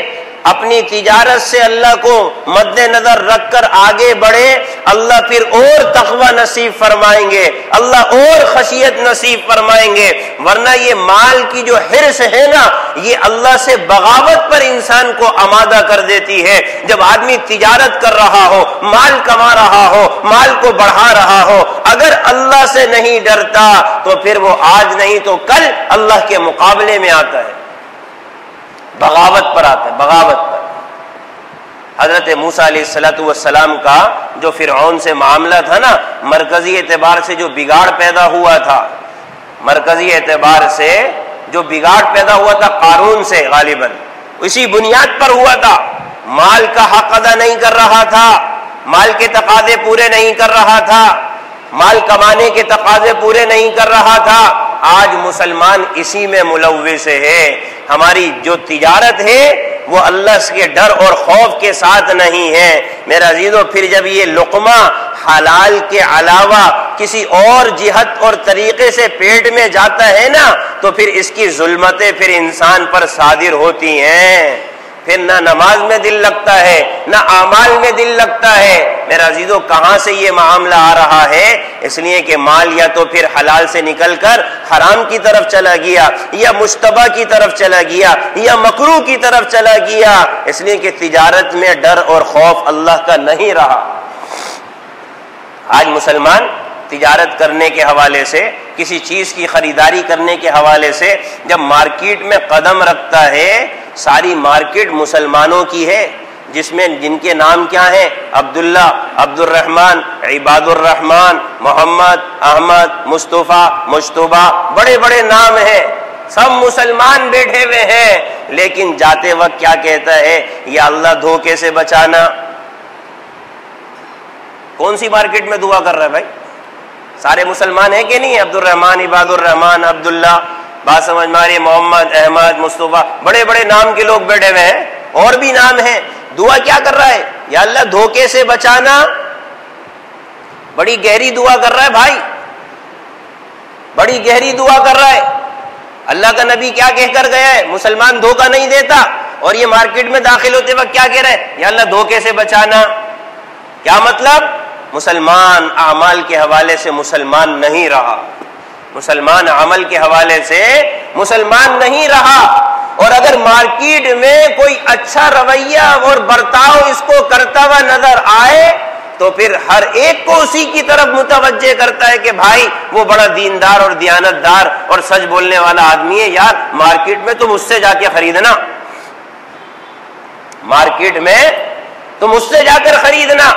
اپنی تجارت سے اللہ کو مد نظر رکھ کر آگے بڑھے، اللہ پھر اور تقوی نصیب فرمائیں گے، اللہ اور خشیت نصیب فرمائیں گے۔ ورنہ یہ مال کی جو حرص ہے نا، یہ اللہ سے بغاوت پر انسان کو آمادہ کر دیتی ہے۔ جب آدمی تجارت کر رہا ہو، مال کما رہا ہو، مال کو بڑھا رہا ہو، اگر اللہ سے نہیں ڈرتا تو پھر وہ آج نہیں تو کل اللہ کے مقابلے میں آتا ہے، بغاوت پر آتا ہے، بغاوت پر۔ حضرت موسیٰ علیہ السلام کا جو فرعون سے معاملہ تھا نا، مرکزی اعتبار سے جو بگاڑ پیدا ہوا تھا، مرکزی اعتبار سے جو بگاڑ پیدا ہوا تھا قارون سے، غالباً اسی بنیاد پر ہوا تھا۔ مال کا حق ادا نہیں کر رہا تھا، مال کے تقاضے پورے نہیں کر رہا تھا، مال کمانے کے تقاضے پورے نہیں کر رہا تھا۔ آج مسلمان اسی میں ملوث ہے۔ ہماری جو تجارت ہے وہ اللہ کے ڈر اور خوف کے ساتھ نہیں ہے۔ میرے عزیزو، پھر جب یہ لقمہ حلال کے علاوہ کسی اور جہت اور طریقے سے پیٹ میں جاتا ہے نا، تو پھر اس کی ظلمتیں پھر انسان پر صادر ہوتی ہیں۔ پھر نہ نماز میں دل لگتا ہے، نہ اعمال میں دل لگتا ہے۔ میرے عزیزو، کہاں سے یہ معاملہ آ رہا ہے؟ اس لیے کہ مال یا تو پھر حلال سے نکل کر حرام کی طرف چلا گیا، یا مشتبہ کی طرف چلا گیا، یا مکروہ کی طرف چلا گیا۔ اس لیے کہ تجارت میں ڈر اور خوف اللہ کا نہیں رہا۔ آج مسلمان تجارت کرنے کے حوالے سے، کسی چیز کی خریداری کرنے کے حوالے سے جب مارکیٹ میں قدم رکھتا ہے، ساری مارکیٹ مسلمانوں کی ہے، جس میں جن کے نام کیا ہیں؟ عبداللہ، عبد الرحمن، عباد الرحمن، محمد، احمد، مصطفیٰ، مجتبیٰ، بڑے بڑے نام ہیں، سب مسلمان بیٹھے ہوئے ہیں۔ لیکن جاتے وقت کیا کہتا ہے؟ یا اللہ دھوکے سے بچانا۔ کون سی مارکیٹ میں دعا کر رہا ہے بھائی؟ سارے مسلمان ہیں کہ نہیں؟ عبد الرحمن، عباد الرحمن، عبداللہ، بات سمجھ ماری، محمد، احمد، مصطفیٰ، بڑے بڑے نام کے لوگ بیٹھے ہوئے ہیں، اور بھی نام ہیں۔ دعا کیا کر رہا ہے؟ یا اللہ دھوکے سے بچانا۔ بڑی گہری دعا کر رہا ہے بھائی، بڑی گہری دعا کر رہا ہے۔ اللہ کا نبی کیا کہہ کر گیا ہے؟ مسلمان دھوکہ نہیں دیتا، اور یہ مارکیٹ میں داخل ہوتے وقت کیا کہہ رہے ہیں؟ یا اللہ دھوکے سے بچانا۔ کیا مطلب؟ مسلمان اعمال کے حوالے سے مسلمان نہیں رہا، مسلمان عمل کے حوالے سے مسلمان نہیں رہا۔ اور اگر مارکیٹ میں کوئی اچھا رویہ اور برتاؤ اس کو کرتا ہوا نظر آئے تو پھر ہر ایک کو اسی کی طرف متوجہ کرتا ہے کہ بھائی وہ بڑا دیندار اور دیانت دار اور سچ بولنے والا آدمی ہے، یار مارکیٹ میں تم اس سے جا کے خریدنا، مارکیٹ میں تم اس سے جا کر خریدنا۔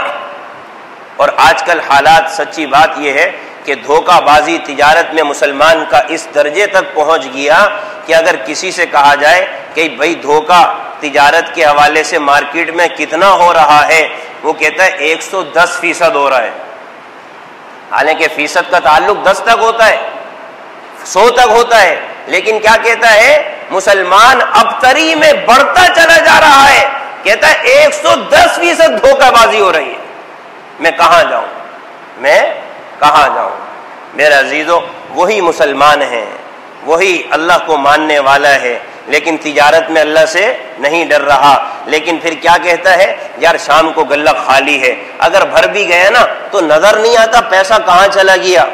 اور آج کل حالات، سچی بات یہ ہے کہ دھوکہ بازی تجارت میں مسلمان کا اس درجے تک پہنچ گیا کہ اگر کسی سے کہا جائے کہ بھائی دھوکہ تجارت کے حوالے سے مارکیٹ میں کتنا ہو رہا ہے، وہ کہتا ہے 110% ہو رہا ہے۔ حالانکہ فیصد کا تعلق 10 تک ہوتا ہے، 100 تک ہوتا ہے، لیکن کیا کہتا ہے؟ مسلمان ابتری میں بڑھتا چلا جا رہا ہے، کہتا ہے 110% دھوکہ بازی ہو رہی ہے۔ میں کہاں جاؤں، میں کہاں جاؤں؟ میرے عزیزو، وہی مسلمان ہیں، وہی اللہ کو ماننے والا ہے، لیکن تجارت میں اللہ سے نہیں ڈر رہا۔ لیکن پھر کیا کہتا ہے؟ یار شام کو غلہ خالی ہے، اگر بھر بھی گیا نا تو نظر نہیں آتا پیسہ کہاں چلا گیا،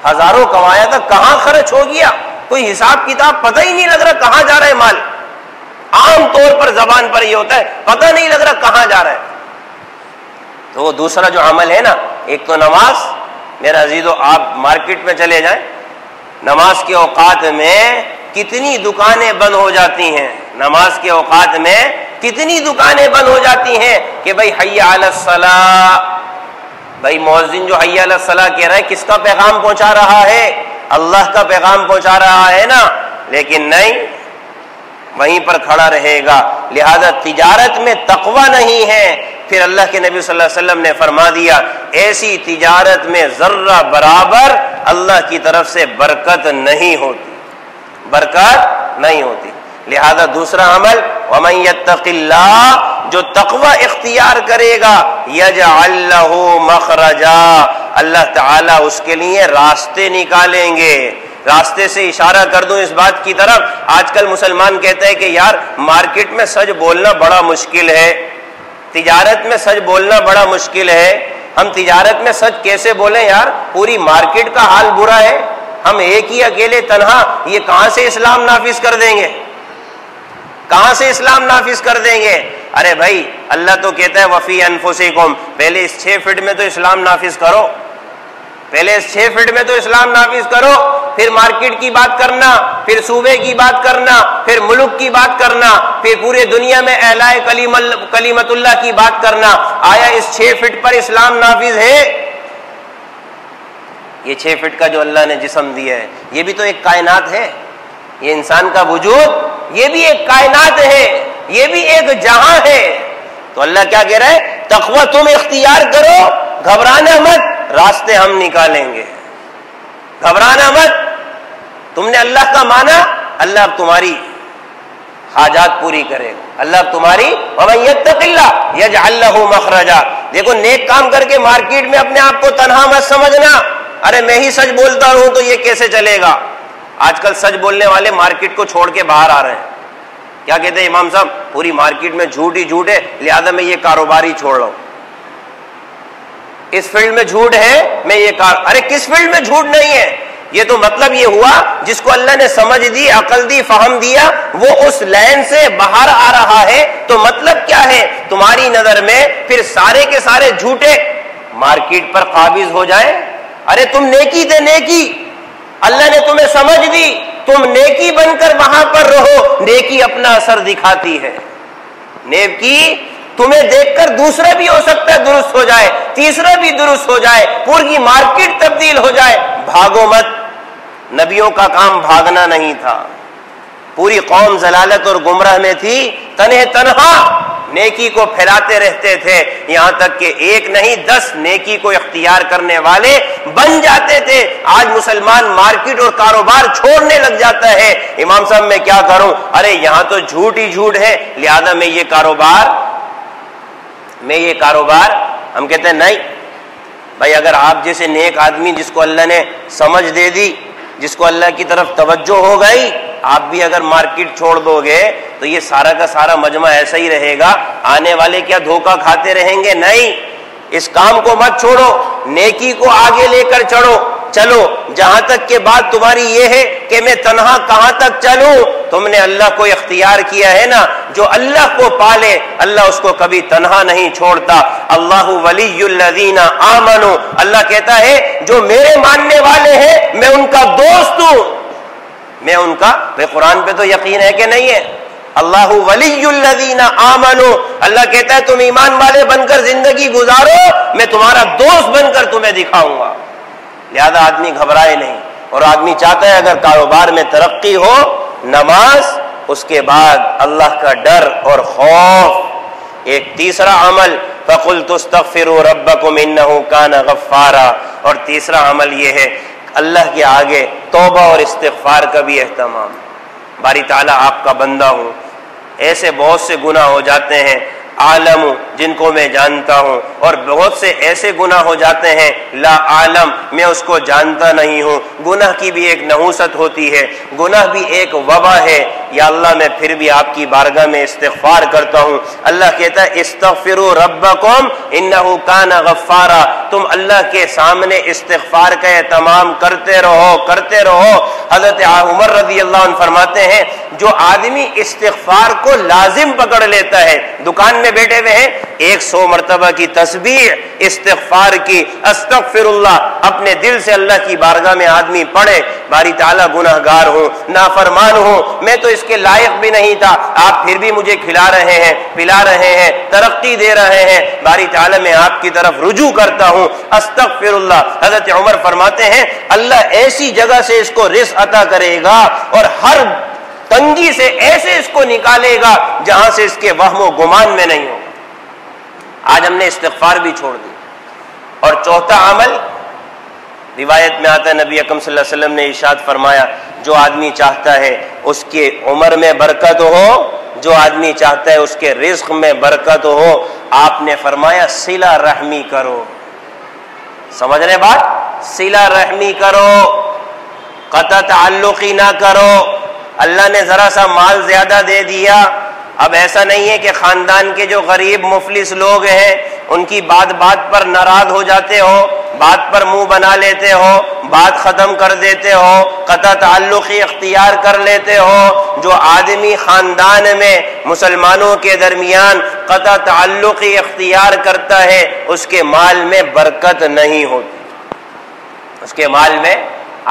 ہزاروں کمایا تھا کہاں خرچ ہو گیا، کوئی حساب کتاب پتہ ہی نہیں لگ رہا کہاں جا رہا ہے مال۔ عام طور پر زبان پر یہ ہوتا ہے، پتہ نہیں لگ رہا کہاں جا رہا ہے۔ تو وہ دوسرا جو عمل ہے نا، ایک تو نماز۔ میرے عزیزو، آپ مارکیٹ میں چلے جائیں، نماز کے اوقات میں کتنی دکانیں بند ہو جاتی ہیں، نماز کے اوقات میں کتنی دکانیں بند ہو جاتی ہیں کہ بھائی حی علی الصلاۃ، بھائی مؤذن جو حی علی الصلاۃ کہہ رہا ہے کس کا پیغام پہنچا رہا ہے؟ اللہ کا پیغام پہنچا رہا ہے نا، لیکن نہیں، وہیں پر کھڑا رہے گا۔ لہذا تجارت میں تقوی نہیں ہے۔ پھر اللہ کے نبی صلی اللہ علیہ وسلم نے فرما دیا، ایسی تجارت میں ذرہ برابر اللہ کی طرف سے برکت نہیں ہوتی، برکت نہیں ہوتی۔ لہذا دوسرا عمل، وَمَن يَتَّقِ اللَّهَ جو تقوی اختیار کرے گا یجعل لہ مخرجا، اللہ تعالیٰ اس کے لیے راستے نکالیں گے۔ راستے سے اشارہ کر دوں اس بات کی طرف، آج کل مسلمان کہتے ہیں کہ یار مارکیٹ میں سچ بولنا بڑا مشکل ہے، تجارت میں سچ بولنا بڑا مشکل ہے، ہم تجارت میں سچ کیسے بولیں یار، پوری مارکیٹ کا حال برا ہے، ہم ایک ہی اکیلے تنہا یہ کہاں سے اسلام نافذ کر دیں گے، کہاں سے اسلام نافذ کر دیں گے؟ ارے بھائی اللہ تو کہتا ہے وفی انفسکم، پہلے اس 6 فٹ میں تو اسلام نافذ کرو، پہلے اس 6 فٹ میں تو اسلام نافذ کرو، پھر مارکیٹ کی بات کرنا، پھر صوبے کی بات کرنا، پھر ملک کی بات کرنا، پھر پورے دنیا میں اعلاء کلمت اللہ کی بات کرنا۔ آیا اس 6 فٹ پر اسلام نافذ ہے؟ یہ 6 فٹ کا جو اللہ نے جسم دیا ہے یہ بھی تو ایک کائنات ہے، یہ انسان کا وجود یہ بھی ایک کائنات ہے، یہ بھی ایک جہاں ہے۔ تو اللہ کیا کہہ رہا ہے؟ تقوی تم اختیار کرو، گھبرانا مت، راستے ہم نکالیں گے، گھبرانا مت۔ تم نے اللہ کا مانا، اللہ اب تمہاری حاجات پوری کرے گا، اللہ اب تمہاری وَمَن يَتَّقِ اللَّهَ يَجْعَل لَّهُ مَخْرَجًا۔ دیکھو نیک کام کر کے مارکیٹ میں اپنے آپ کو تنہا مت سمجھنا، ارے میں ہی سچ بولتا رہوں تو یہ کیسے چلے گا۔ آج کل سچ بولنے والے مارکیٹ کو چھوڑ کے باہر آ رہے ہیں، کیا کہتے ہیں امام صاحب پوری مارکیٹ میں جھوٹ ہی جھوٹ ہے، لہذا میں یہ کاروبار ہی چھوڑ رہا ہوں، اس فیلڈ میں جھوٹ ہے میں یہ ارے کس فیلڈ میں جھوٹ نہیں ہے؟ یہ تو مطلب یہ ہوا جس کو اللہ نے سمجھ دی، عقل دی، فہم دیا، وہ اس لائن سے باہر آ رہا ہے۔ تو مطلب کیا ہے؟ تمہاری نظر میں پھر سارے کے سارے جھوٹے مارکیٹ پر قابض ہو جائیں۔ ارے تم نیکی تھے، نیکی اللہ نے تمہیں سمجھ دی، تم نیکی بن کر وہاں پر رہو، نیکی اپنا اثر دکھاتی ہے، نیکی تمہیں دیکھ کر دوسرا بھی ہو سکتا ہے درست ہو جائے، تیسرا بھی درست ہو جائے، پوری مارکیٹ تبدیل ہو جائے۔ بھاگو مت، نبیوں کا کام بھاگنا نہیں تھا، پوری قوم ضلالت اور گمراہ میں تھی، تنہا نیکی کو پھیلاتے رہتے تھے، یہاں تک کہ ایک نہیں 10 نیکی کو اختیار کرنے والے بن جاتے تھے۔ آج مسلمان مارکیٹ اور کاروبار چھوڑنے لگ جاتا ہے، امام صاحب میں کیا کروں، ارے یہاں تو جھوٹ ہی جھوٹ ہے، لہذا میں یہ کاروبار ہم کہتے ہیں نہیں بھائی، اگر آپ جیسے نیک آدمی جس کو اللہ نے سمجھ دے دی، جس کو اللہ کی طرف توجہ ہو گئی، آپ بھی اگر مارکیٹ چھوڑ دو گے تو یہ سارا کا سارا مجمع ایسا ہی رہے گا، آنے والے کیا دھوکہ کھاتے رہیں گے؟ نہیں، اس کام کو مت چھوڑو، نیکی کو آگے لے کر چلو، جہاں تک کہ بات تمہاری یہ ہے کہ میں تنہا کہاں تک چلوں، تم نے اللہ کو اختیار کیا ہے نا، جو اللہ کو پالے اللہ اس کو کبھی تنہا نہیں چھوڑتا۔ اللہ ولی الذین آمنوا، اللہ کہتا ہے جو میرے ماننے والے ہیں میں ان کا دوست ہوں، میں ان کا، قرآن پہ تو یقین ہے کہ نہیں ہے؟ اللہ ولی الذین آمنوا، اللہ کہتا ہے تم ایمان والے بن کر زندگی گزارو، میں تمہارا دوست بن کر تمہیں دکھاؤں گا۔ لہذا آدمی گھبرائے نہیں، اور آدمی چاہتا ہے اگر کاروبار میں ترقی ہو، نماز، اس کے بعد اللہ کا ڈر اور خوف۔ ایک تیسرا عمل فَقُلْتُ اسْتَغْفِرُوا رَبَّكُمْ إِنَّهُ كَانَ غَفَّارًا، اور تیسرا عمل یہ ہے اللہ کے آگے توبہ اور استغفار کا بھی اہتمام۔ باری تعالیٰ آپ کا بندہ ہوں، ایسے بہت سے گناہ ہو جاتے ہیں عالم جن کو میں جانتا ہوں، اور بہت سے ایسے گناہ ہو جاتے ہیں لا عالم، میں اس کو جانتا نہیں ہوں۔ گناہ کی بھی ایک نحوست ہوتی ہے، گناہ بھی ایک وبا ہے۔ یا اللہ میں پھر بھی آپ کی بارگاہ میں استغفار کرتا ہوں۔ اللہ کہتا ہے استغفروا ربکم انہ کان غفارا، تم اللہ کے سامنے استغفار کا اہتمام کرتے رہو۔ حضرت عمر رضی اللہ عنہ فرماتے ہیں جو آدمی استغفار کو لازم پکڑ لیتا ہے، دکان میں بیٹھے ہوئے ہیں 100 مرتبہ کی تسبیح استغفار کی، استغفر اللہ، اپنے دل سے اللہ کی بارگاہ میں آدمی پڑھے، باری تعالیٰ گناہگار ہوں، نافرمان ہوں، میں تو اس کے لائق بھی نہیں تھا، آپ پھر بھی مجھے کھلا رہے ہیں، پلا رہے ہیں، ترقی دے رہے ہیں، باری تعالیٰ میں آپ کی طرف رجوع کرتا ہوں، استغفر اللہ۔ حضرت عمر فرماتے ہیں اللہ ایسی جگہ سے اس کو رزق عطا کرے گا اور ہر تنگی سے ایسے اس کو نکالے گا جہاں سے اس کے وہم و گمان میں نہیں ہو۔ آج ہم نے استغفار بھی چھوڑ دی۔ اور چوتھا عمل روایت میں آتا ہے نبی اکرم صلی اللہ علیہ وسلم نے ارشاد فرمایا جو آدمی چاہتا ہے اس کی عمر میں برکت ہو، جو آدمی چاہتا ہے اس کے رزق میں برکت ہو، آپ نے فرمایا صلہ رحمی کرو. سمجھ رہے بات؟ صلہ رحمی کرو، قطع تعلقی نہ کرو. اللہ نے ذرا سا مال زیادہ دے دیا، اب ایسا نہیں ہے کہ خاندان کے جو غریب مفلس لوگ ہیں ان کی بات بات پر ناراض ہو جاتے ہو، بات پر منہ بنا لیتے ہو، بات ختم کر دیتے ہو، قطع تعلقی اختیار کر لیتے ہو. جو آدمی خاندان میں مسلمانوں کے درمیان قطع تعلقی اختیار کرتا ہے اس کے مال میں برکت نہیں ہوتی. اس کے مال میں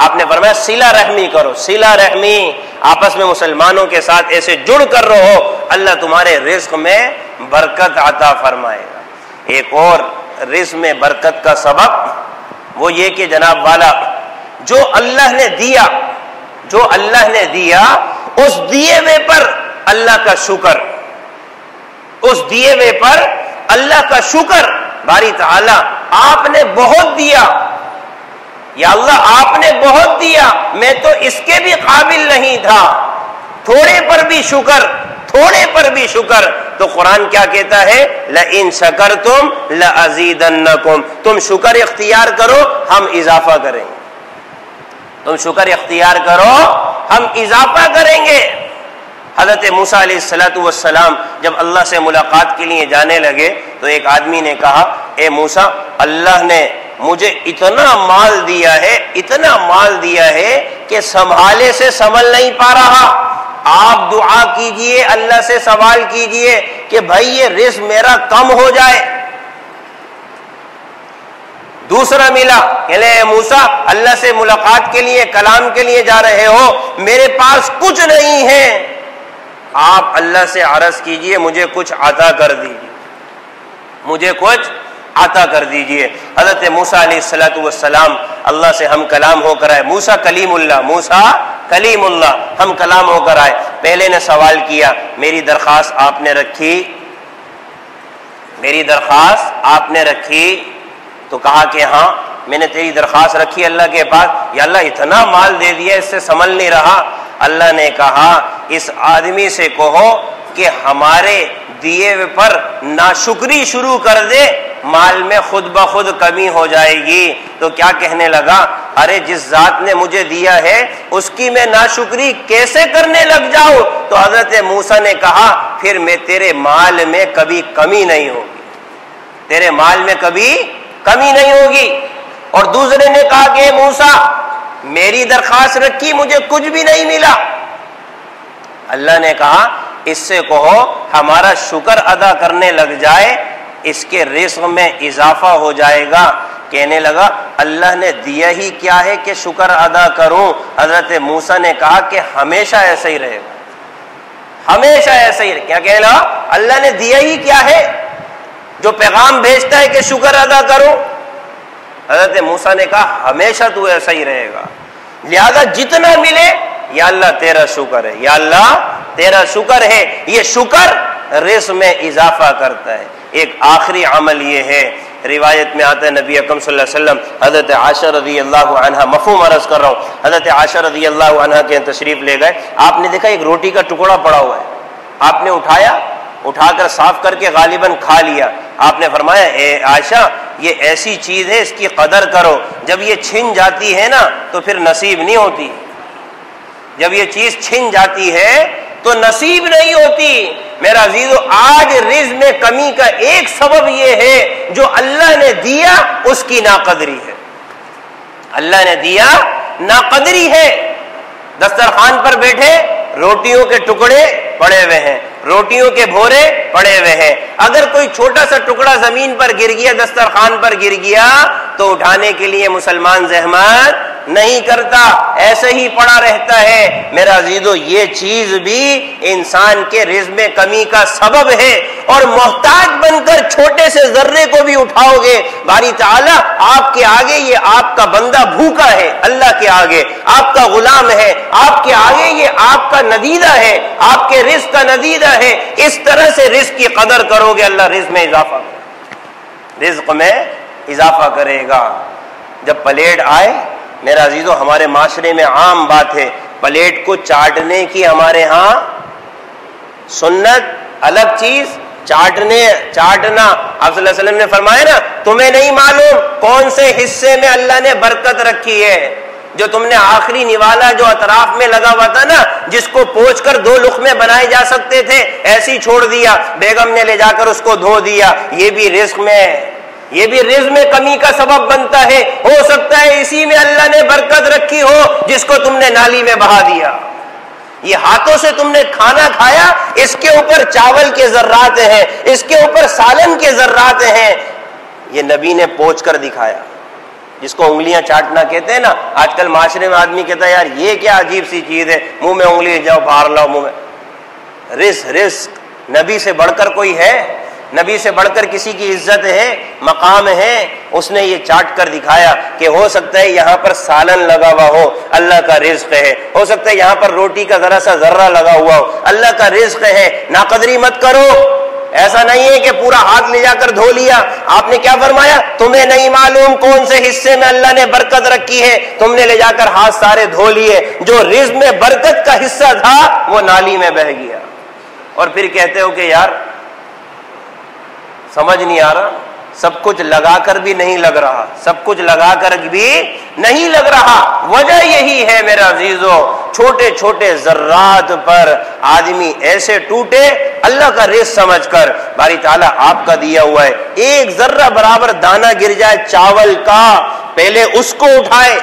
آپ نے فرمایا صلہ رحمی کرو. صلہ رحمی، آپس میں مسلمانوں کے ساتھ ایسے جڑ کر رہو، اللہ تمہارے رزق میں برکت عطا فرمائے گا. ایک اور رزق میں برکت کا سبب وہ یہ کہ جناب والا جو اللہ نے دیا، جو اللہ نے دیا اس دیے ہوئے پر اللہ کا شکر، اس دیے ہوئے پر اللہ کا شکر. باری تعالی آپ نے بہت دیا، یا اللہ آپ نے بہت دیا، میں تو اس کے بھی قابل نہیں تھا، تھوڑے پر بھی شکر، تھوڑے پر بھی شکر. تو قرآن کیا کہتا ہے؟ لَإِن شَكَرْتُمْ لَأَزِيدَنَّكُمْ. تم شکر اختیار کرو ہم اضافہ کریں گے. تم شکر اختیار کرو ہم اضافہ کریں گے. حضرت موسیٰ علیہ السلام جب اللہ سے ملاقات کے لیے جانے لگے تو ایک آدمی نے کہا اے موسیٰ، اللہ نے مجھے اتنا مال دیا ہے، اتنا مال دیا ہے کہ سنبھالے سے سنبھل نہیں پا رہا. آپ دعا کیجئے، اللہ سے سوال کیجئے کہ بھائی یہ رزق میرا کم ہو جائے. دوسرا ملا کہ لے موسیٰ، اللہ سے ملاقات کے لیے، کلام کے لیے جا رہے ہو، میرے پاس کچھ نہیں ہے، آپ اللہ سے عرض کیجئے مجھے کچھ عطا کر دیجئے، مجھے کچھ عطا کر دیجئے. حضرت موسیٰ علیہ السلام اللہ سے ہم کلام ہو کر آئے. موسیٰ کلیم اللہ، موسیٰ کلیم اللہ، ہم کلام ہو کر آئے. پہلے نے سوال کیا میری درخواست آپ نے رکھی، میری درخواست آپ نے رکھی؟ تو کہا کہ ہاں میں نے تیری درخواست رکھی اللہ کے پاس. یا اللہ اتنا مال دے دیا اس سے سنبھل نہیں رہا. اللہ نے کہا اس آدمی سے کہو کہ ہمارے دیے پر ناشکری شروع کر دے، مال میں خود بخود کمی ہو جائے گی. تو کیا کہنے لگا؟ ارے جس ذات نے مجھے دیا ہے اس کی میں ناشکری کیسے کرنے لگ جاؤں؟ تو حضرت موسیٰ نے کہا پھر میں تیرے مال میں کبھی کمی نہیں ہوگی، تیرے مال میں کبھی کمی نہیں ہوگی. اور دوسرے نے کہا کہ موسیٰ میری درخواست رکھی مجھے کچھ بھی نہیں ملا. اللہ نے کہا اس سے کہو ہمارا شکر ادا کرنے لگ جائے، اس کے رزق میں اضافہ ہو جائے گا. کہنے لگا اللہ نے دیا ہی کیا ہے کہ شکر ادا کروں؟ حضرت موسیٰ نے کہا کہ ہمیشہ ایسا ہی رہے گا، ہمیشہ ایسا ہی رہے. کیا کہنے لگا؟ اللہ نے دیا ہی کیا ہے جو پیغام بھیجتا ہے کہ شکر ادا کرو. حضرت موسیٰ نے کہا ہمیشہ تو ایسا ہی رہے گا، لہذا جتنا ملے یا اللہ تیرا شکر ہے، یا اللہ تیرا شکر ہے. یہ شکر رزق میں اضافہ کرتا ہے. ایک آخری عمل یہ ہے، روایت میں آتا ہے نبی اکرم صلی اللہ علیہ وسلم حضرت عائشہ رضی اللہ عنہا، مفہوم عرض کر رہا ہوں، حضرت عائشہ رضی اللہ عنہا کے تشریف لے گئے. آپ نے دیکھا ایک روٹی کا ٹکڑا پڑا ہوا ہے، آپ نے اٹھایا، اٹھا کر صاف کر کے غالباً کھا لیا. آپ نے فرمایا اے عائشہ یہ ایسی چیز ہے اس کی قدر کرو، جب یہ چھن جاتی ہے نا تو پھر نصیب نہیں ہوتی، جب یہ چیز چھن جاتی ہے تو نصیب نہیں ہوتی. میرا عزیزو آج رزق میں کمی کا ایک سبب یہ ہے جو اللہ نے دیا اس کی ناقدری ہے. اللہ نے دیا ناقدری ہے. دسترخوان پر بیٹھے روٹیوں کے ٹکڑے پڑے ہوئے ہیں، روٹیوں کے بھورے پڑے ہوئے ہیں. اگر کوئی چھوٹا سا ٹکڑا زمین پر گر گیا، دسترخوان پر گر گیا تو اٹھانے کے لیے مسلمان زحمت نہیں کرتا، ایسے ہی پڑا رہتا ہے. میرا عزیزو یہ چیز بھی انسان کے رزق میں کمی کا سبب ہے. اور محتاج بن کر چھوٹے سے ذرے کو بھی اٹھاؤ گے، باری تعالیٰ آپ کے آگے، یہ آپ کا بندہ بھوکا ہے، اللہ کے آگے آپ کا غلام ہے، آپ کے آگے یہ آپ کا ندیدہ ہے، آپ کے رزق کا ندیدہ ہے. اس طرح سے رزق کی قدر کرو گے اللہ رزق میں اضافہ کرے گا، رزق میں اضافہ کرے گا. جب پلیٹ آئے، میرا عزیزو ہمارے معاشرے میں عام بات ہے پلیٹ کو چاٹنے کی ہمارے ہاں سنت الگ چیز، چاٹنا آپ صلی اللہ علیہ وسلم نے فرمایا نا تمہیں نہیں معلوم کون سے حصے میں اللہ نے برکت رکھی ہے، جو تم نے آخری نوالا جو اطراف میں لگا ہوا تھا نا، جس کو پوچھ کر 2 لقمے بنائے جا سکتے تھے، ایسی چھوڑ دیا، بیگم نے لے جا کر اس کو دھو دیا، یہ بھی رزق میں کمی کا سبب بنتا ہے۔ ہو سکتا ہے اسی میں اللہ نے برکت رکھی ہو جس کو تم نے نالی میں بہا دیا۔ یہ ہاتھوں سے تم نے کھانا کھایا، اس کے اوپر چاول کے ذرات ہیں، اس کے اوپر سالن کے ذرات ہیں، یہ نبی نے پوچھ کر دکھایا۔ جس کو انگلیاں چاٹنا کہتے ہیں نا، آج کل معاشرے میں آدمی کہتا ہے یار یہ کیا عجیب سی چیز ہے، منہ میں انگلی جاؤ باہر لاؤ منہ میں۔ رزق نبی سے بڑھ کر کوئی ہے؟ نبی سے بڑھ کر کسی کی عزت ہے، مقام ہے؟ اس نے یہ چاٹ کر دکھایا کہ ہو سکتا ہے یہاں پر سالن لگا ہوا ہو، اللہ کا رزق ہے، ہو سکتا ہے یہاں پر روٹی کا ذرا سا ذرہ لگا ہوا ہو، اللہ کا رزق ہے، ناقدری مت کرو۔ ایسا نہیں ہے کہ پورا ہاتھ لے جا کر دھو لیا۔ آپ نے کیا فرمایا؟ تمہیں نہیں معلوم کون سے حصے میں اللہ نے برکت رکھی ہے، تم نے لے جا کر ہاتھ سارے دھو لیے، جو رزق میں برکت کا حصہ تھا وہ نالی میں بہہ گیا۔ اور پھر کہتے ہو کہ یار سمجھ نہیں آ رہا، سب کچھ لگا کر بھی نہیں لگ رہا، سب کچھ لگا کر بھی نہیں لگ رہا۔ وجہ یہی ہے میرا عزیزو، چھوٹے چھوٹے ذرات پر آدمی ایسے ٹوٹے اللہ کا رزق سمجھ کر، باری تعالیٰ آپ کا دیا ہوا ہے، ایک ذرہ برابر دانہ گر جائے چاول کا، پہلے اس کو اٹھائے،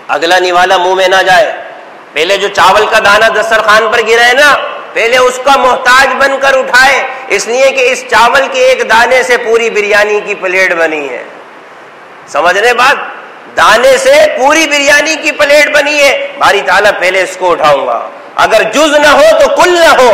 اگلا نوالا منہ میں نہ جائے۔ پہلے جو چاول کا دانہ دسترخوان پر گرا ہے نا، پہلے اس کا محتاج بن کر اٹھائے، اس لیے کہ اس چاول کے ایک دانے سے پوری بریانی کی پلیٹ بنی ہے۔ سمجھ رہے بات؟ دانے سے پوری بریانی کی پلیٹ بنی ہے۔ باری تعالیٰ پہلے اس کو اٹھاؤں گا، اگر جز نہ ہو تو کل نہ ہو،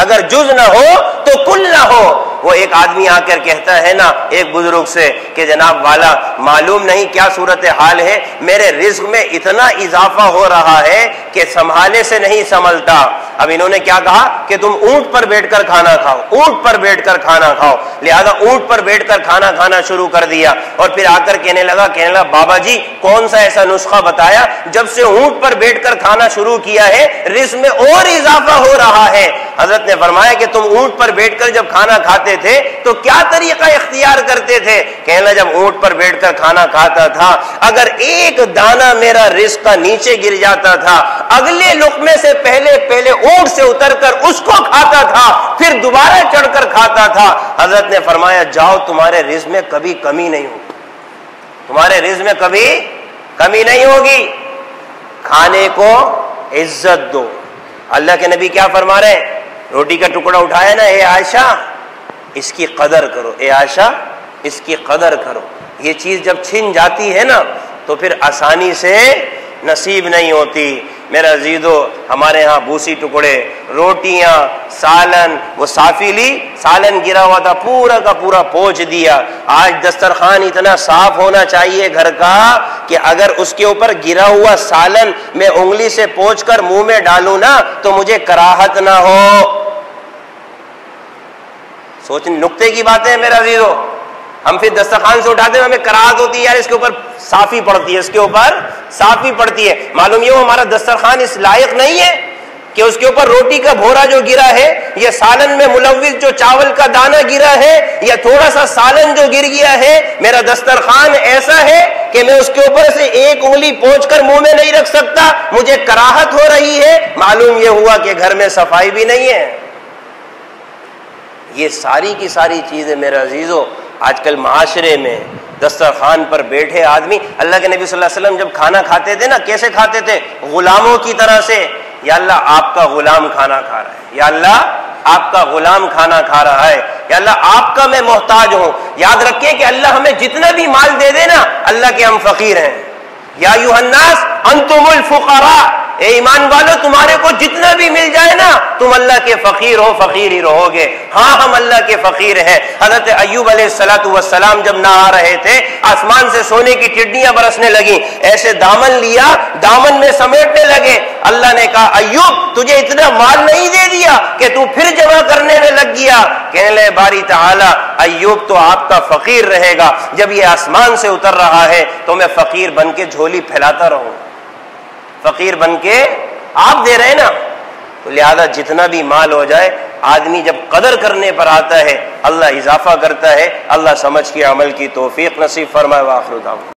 اگر جز نہ ہو تو کل نہ ہو۔ وہ ایک آدمی آ کر کہتا ہے نا ایک بزرگ سے کہ جناب والا معلوم نہیں کیا صورتحال ہے، میرے رزق میں اتنا اضافہ ہو رہا ہے کہ سنبھالے سے نہیں سنبھلتا۔ اب انہوں نے کیا کہا کہ تم اونٹ پر بیٹھ کر کھانا کھاؤ، اونٹ پر بیٹھ کر کھانا کھاؤ، لہذا اونٹ پر بیٹھ کر کھانا کھانا شروع کر دیا۔ اور پھر آ کر کہنے لگا بابا جی کون سا ایسا نسخہ بتایا، جب سے اونٹ پر بیٹھ کر کھانا شروع کیا ہے رزق میں اور اضافہ ہو رہا ہے۔ حضرت نے فرمایا کہ تم اونٹ پر بیٹھ کر جب کھانا کھاتے تھے تو کیا طریقہ اختیار کرتے تھے؟ کہنے لگا جب اونٹ پر بیٹھ کر کھانا کھاتا تھا، اگر ایک دانہ میرا رزق کا نیچے گر جاتا تھا، اگلے لقمے سے پہلے اونٹ سے اتر کر اس کو کھاتا تھا، پھر دوبارہ چڑھ کر کھاتا تھا۔ حضرت نے فرمایا جاؤ تمہارے رزق میں کبھی کمی نہیں ہوگی، تمہارے رزق میں کبھی کمی نہیں ہوگی۔ کھانے کو عزت دو۔ اللہ کے نبی کیا فرما رہے ہیں؟ روٹی کا ٹکڑا اٹھایا نا، اے عائشہ اس کی قدر کرو، اے عائشہ اس کی قدر کرو۔ یہ چیز جب چھن جاتی ہے نا تو پھر آسانی سے نصیب نہیں ہوتی۔ میرا عزیزو ہمارے ہاں بوسی ٹکڑے، روٹیاں، سالن، وہ صافی لی، سالن گرا ہوا تھا پورا کا پورا پوچھ دیا۔ آج دسترخوان اتنا صاف ہونا چاہیے گھر کا کہ اگر اس کے اوپر گرا ہوا سالن میں انگلی سے پوچھ کر منہ میں ڈالوں نا تو مجھے کراہت نہ ہو۔ سوچ نقطے کی بات ہے میرا عزیزو، ہم پھر دسترخوان سے اٹھاتے ہیں ہمیں کراہت ہوتی ہے، یار اس کے اوپر صافی پڑتی ہے، اس کے اوپر صافی پڑتی ہے۔ معلوم یہ ہمارا دسترخوان اس لائق نہیں ہے کہ اس کے اوپر روٹی کا بھورا جو گرا ہے، یا سالن میں ملوث جو چاول کا دانہ گرا ہے، یا تھوڑا سا سالن جو گر گیا ہے، میرا دسترخوان ایسا ہے کہ میں اس کے اوپر سے ایک انگلی پوچھ کر منہ میں نہیں رکھ سکتا، مجھے کراہت ہو رہی ہے۔ معلوم یہ ہوا کہ گھر میں صفائی بھی نہیں ہے۔ یہ ساری کی ساری چیزیں میرا عزیزو آج کل معاشرے میں دسترخوان پر بیٹھے آدمی، اللہ کے نبی صلی اللہ علیہ وسلم جب کھانا کھاتے تھے نا کیسے کھاتے تھے؟ غلاموں کی طرح سے۔ یا اللہ آپ کا غلام کھانا کھا رہا ہے، یا اللہ آپ کا غلام کھانا کھا رہا ہے، یا اللہ آپ کا میں محتاج ہوں۔ یاد رکھیں کہ اللہ ہمیں جتنا بھی مال دے دے نا، اللہ کے ہم فقیر ہیں۔ یا ایھا الناس انتم الفقراء، اے ایمان والو تمہارے کو جتنا بھی مل جائے نا تم اللہ کے فقیر ہو، فقیر ہی رہو گے۔ ہاں ہم اللہ کے فقیر ہیں۔ حضرت ایوب علیہ السلام جب نہ آ رہے تھے، آسمان سے سونے کی ٹڈیاں برسنے لگیں، ایسے دامن لیا، دامن میں سمیٹنے لگے۔ اللہ نے کہا ایوب تجھے اتنا مال نہیں دے دیا کہ تو پھر جمع کرنے میں لگ گیا؟ کہنے لے باری تعالیٰ ایوب تو آپ کا فقیر رہے گا، جب یہ آسمان سے اتر رہا ہے تو میں فقیر بن کے جھولی پھیلاتا رہوں، فقیر بن کے آپ دے رہے نا۔ تو لہذا جتنا بھی مال ہو جائے، آدمی جب قدر کرنے پر آتا ہے اللہ اضافہ کرتا ہے۔ اللہ سمجھ کے عمل کی توفیق نصیب فرمائے۔ وآخر دعوانا